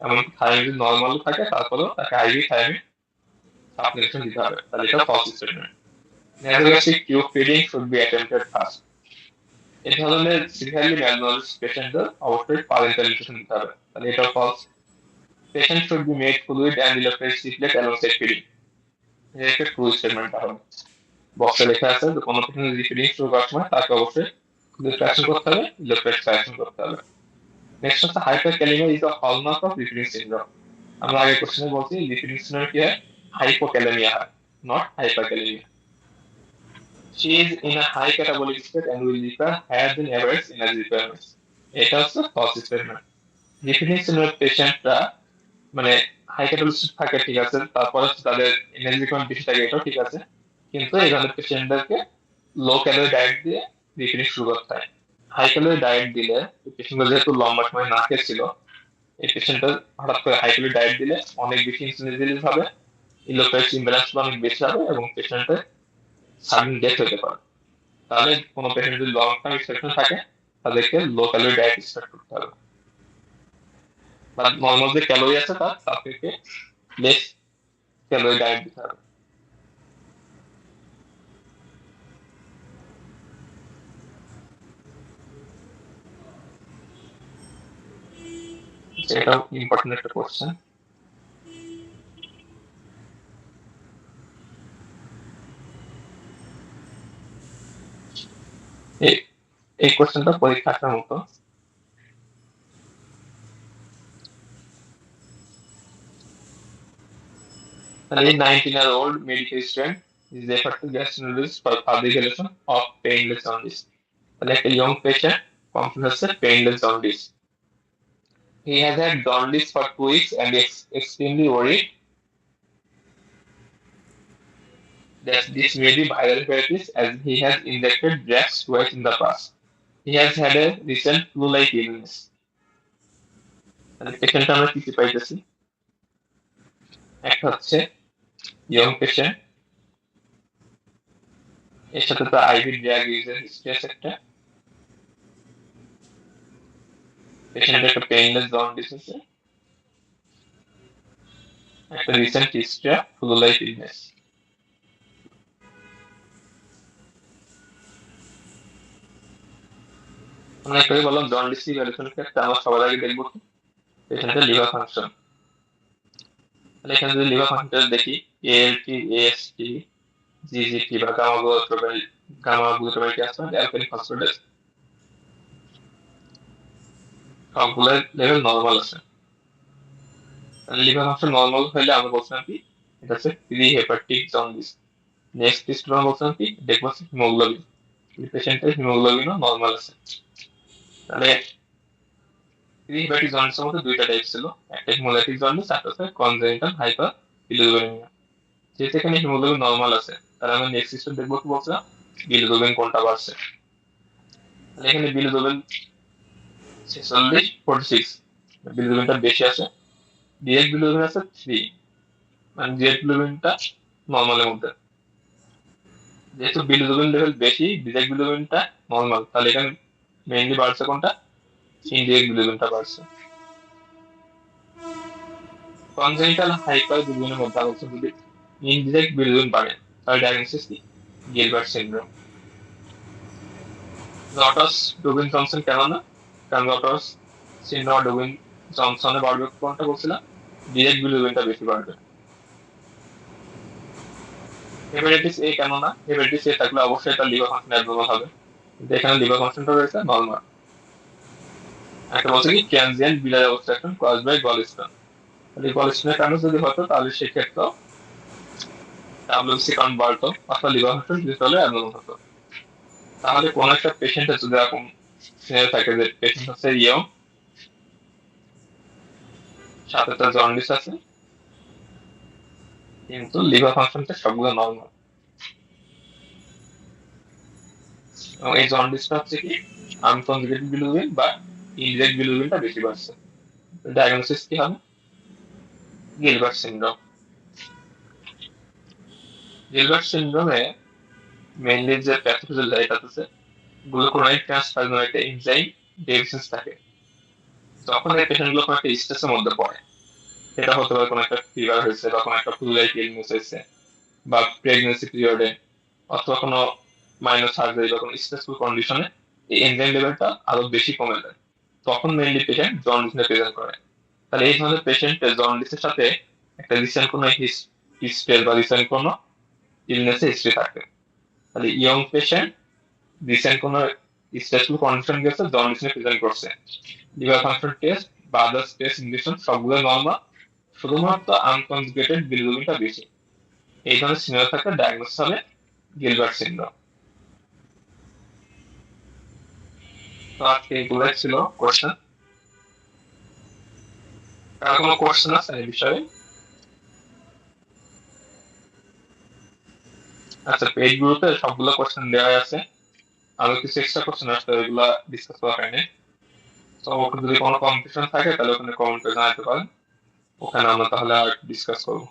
এমনকি থায়ামিন যদি নর্মাল থাকে, তারপরেও তাকে আইভি থায়ামিন সাপ্লিমেন্টেশন দিতে হবে। তাহলে এটা false statement. Next, tube feeding should be attempted first. এই ধরনের সিভিয়ারলি ম্যালনারিশড পেশেন্টদের অবশ্যই প্যারেন্টাল নিউট্রিশন দিতে হবে, তাহলে এটাও false. Patient should be made fluid and electrolyte replete alongside feeding, এটা একটা ট্রু স্টেটমেন্টটা হবে। বক্সে লেখা আছে যে কোনো পেশেন্ট ফিডিং শুরু করার সময় তাকে অবশ্যই ফ্লুইড কালেকশন করতে হবে, ইলেক্ট্রোলাইট কালেকশন করতে হবে। নেক্সট হচ্ছে hyperkalaemia is a hallmark of refeeding syndrome. আমরা আগে কোশ্চেনে বলছি রিফিডিং সিনড্রোম কি হয়? হাইপোক্যালেমিয়া হয়, not hyperkalaemia. She is in a high catabolic state and will require higher than average energy requirements. এটা হচ্ছে false statement. Definition of patient মানে হাই ক্যাটালিস্ট থাকে, ঠিক আছে, তারপরে তাদের এনার্জি রিকোয়ারমেন্ট বেশি থাকে, এটাও ঠিক আছে, কিন্তু এই ধরনের পেশেন্টদেরকে লো ক্যালোরি ডায়েট দিয়ে রিফিলিং শুরু করতে হয়। হাই ক্যালোরি ডায়েট দিলে পেশেন্টগুলো যেহেতু লম্বা সময় না খেয়েছিল, এই পেশেন্টের হঠাৎ করে হাই ক্যালোরি ডায়েট দিলে অনেক বেশি ইনসুলিন রিলিজ হবে, ইলেকট্রোলাইট ইমব্যালেন্স অনেক বেশি হবে এবং পেশেন্টের সাডেন ডেথ হতে পারে। তাহলে কোনো পেশেন্ট যদি লং টার্ম এক্সপেকটেশন থাকে তাদেরকে লো ক্যালোরি ডায়েট স্টার্ট করতে হবে, বা নর্মাল যে ক্যালোরি আছে তার থেকে লেস ক্যালোরি ডায়েট দিতে হবে। এটাও ইম্পর্টেন্ট একটা কোশ্চেন। এই কোশ্চেনটা পরীক্ষা আসার মতো। A 19-year-old medical student is referred to gastroenterologist for further evaluation of painless jaundice. তাহলে একটা ইয়ং পেশেন্ট কমপ্লেন হচ্ছে painless jaundice. He has had jaundice for 2 weeks and is extremely worried that this may be viral hepatitis as he has injected drugs twice in the past. He has had a recent flu-like illness. তাহলে পেশেন্ট আমরা কি পাইতেছি, একটা হচ্ছে ইয়ং পেশেন্ট, এর সাথে তো আইভি ড্রাগ ইউজের হিস্ট্রি আছে, একটা পেশেন্টের একটা পেইনলেস জন্ডিস আছে, একটা recent history of flu-like illness. আমরা একটু বললাম জন্ডিস ইভ্যালুয়েশনের ক্ষেত্রে আমরা সবার আগে দেখবো পেশেন্টের লিভার ফাংশন। তাহলে এখানে যদি লিভার ফাংশন দেখি, এএলটি, এএসটি, জিজিটি বা gamma glutamate acid, alkaline phosphatase সবগুলোর লেভেল নরমাল আছে। তাহলে লিভার ফাংশন নরমাল হলে আমরা বলছিলাম কি এটা হচ্ছে pre hepatic jaundice. Next test আমরা বলছিলাম কি দেখবো হিমোগ্লোবিন, পেশেন্টের হিমোগ্লোবিনও নরমাল আছে। তাহলে প্রি হেপাটিক জন্ডিসের মধ্যে দুইটা টাইপ ছিল, একটা হিমোলাইটিক জন্ডিস আর হচ্ছে কনজেনিটাল হাইপার বিলিরুবিনেমিয়া। যেহেতু এখানে হিমোগ্লোবিন নরমাল আছে, তাহলে আমরা নেক্সট স্টেপ দেখবো কি বলছিলাম, বিলিরুবিন কোনটা বাড়ছে। তাহলে এখানে বিলিরুবিন 46 বিলিরুবিনটা বেশি আছে, ডিরেক্ট বিলিরুবিন আছে 3, মানে ডিরেক্ট বিলিরুবিনটা নরমালের মধ্যে। যেহেতু বিলিরুবিন লেভেল বেশি, ডিরেক্ট বিলিরুবিনটা নরমাল, তাহলে এখানে মেইনলি বাড়ছে কোনটা, ইনডিরেক্ট বিলিরুবিনটা বাড়ছে। কনজেনিটাল হাইপার বিলিরুবিনের মধ্যে আলোচনা যদি ইনডিরেক্ট বিলিরুবিন বাড়ে তাহলে ডায়াগনোসিস কি, গিলবার্ট সিনড্রোম। লটস ডুবিন জনসন কেন না, কারণ লটস সিনড্রোম ডুবিন জনসনে বাড়বে কোনটা বলছিলাম, ডিরেক্ট বিলিরুবিনটা বেশি বাড়বে। হেপাটাইটিস এ কেন না, হেপাটাইটিস এ থাকলে অবশ্যই তার লিভার ফাংশন অ্যাবনর্মাল হবে, কিন্তু এখানে লিভার ফাংশনটা রয়েছে নরমাল। একটা বলছে কি transient biliary obstruction caused by gallstone. তাহলে গলস্টোনের কারণে যদি হতো তাহলে সেক্ষেত্রে ডাব্লিউসি কাউন্ট বাড়তো অথবা লিভার ফাংশন ডিসঅর্ডার অ্যাবনর্মাল হতো। তাহলে কোন একটা পেশেন্টের যদি এরকম সিনারিও থাকে যে পেশেন্ট হচ্ছে ইয়ং, সাথে তার জন্ডিস আছে, কিন্তু লিভার ফাংশনটা সবগুলো নরমাল, এবং এই জন্ডিসটা হচ্ছে কি আনকনজুগেটেড বিলিরুবিন বা ইনডিরেক্ট বিলিরুবিনটা বেশি বাড়ছে। ডায়াগনোসিস কি হবে, গিলবার্ট সিনড্রোম। গিলবার্ট সিনড্রোমে মেইনলি যে প্যাথোফিজিওলজি এটা হচ্ছে গ্লুকুরোনাইড ট্রান্সফারের একটা এনজাইম ডেফিসিয়েন্সি থাকে। তখন এই পেশেন্টগুলো কোনো একটা স্ট্রেসের মধ্যে পড়ে, সেটা হতে পারে কোনো একটা ফিভার হয়েছে বা কোনো একটা ফ্লু-লাইক ইলনেস হয়েছে বা প্রেগনেন্সি পিরিয়ডে অথবা কোনো মাইনর সার্জারি বা কোনো স্ট্রেসফুল কন্ডিশনে এই এনজাইম লেভেলটা আরো বেশি কমে যায়, তখন মেইনলি পেশেন্ট জন্ডিস নিয়ে প্রেজেন্ট করে। তাহলে এই ধরনের পেশেন্টের জন্ডিসের সাথে একটা রিসেন্ট কোনো হিস্ট্রি বা রিসেন্ট কোনো ইলনেসের হিস্ট্রি থাকে। তাহলে ইয়ং পেশেন্ট রিসেন্ট কোনো স্ট্রেসফুল কন্ডিশন গেছে, জন্ডিস নিয়ে প্রেজেন্ট করছে, লিভার ফাংশন টেস্ট বা আদার্স টেস্ট ইন্ডিকেশন সবগুলো নরমাল, শুধুমাত্র আনকনজুগেটেড বিলিরুবিনটা বেশি। এই ধরনের সিনারিও থাকলে ডায়াগনোসিস হবে গিলবার্ট সিনড্রোম। তো আজকে এগুলো ছিল কোশ্চেন। কার কোনো কোশ্চেন আছে এই বিষয়ে? আচ্ছা, পেইড গ্রুপে সবগুলো কোশ্চেন দেওয়া আছে, আরো কিছু এক্সট্রা কোশ্চেন আসছে, ওইগুলা ডিসকাস করা হয়নি। তো ওখানে যদি কোনো কনফিউশন থাকে তাহলে ওখানে কমেন্ট করে জানাতে পারেন, ওখানে আমরা তাহলে আর ডিসকাস করবো।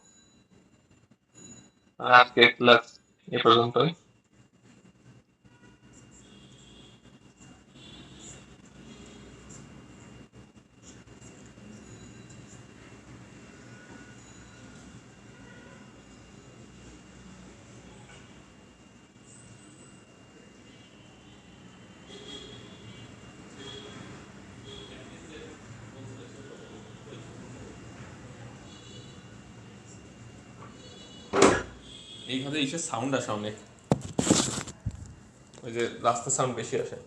আর আজকে ক্লাস এ পর্যন্তই। এইভাবে ইসের সাউন্ড আসে অনেক, ওই যে রাস্তার সাউন্ড বেশি আসে।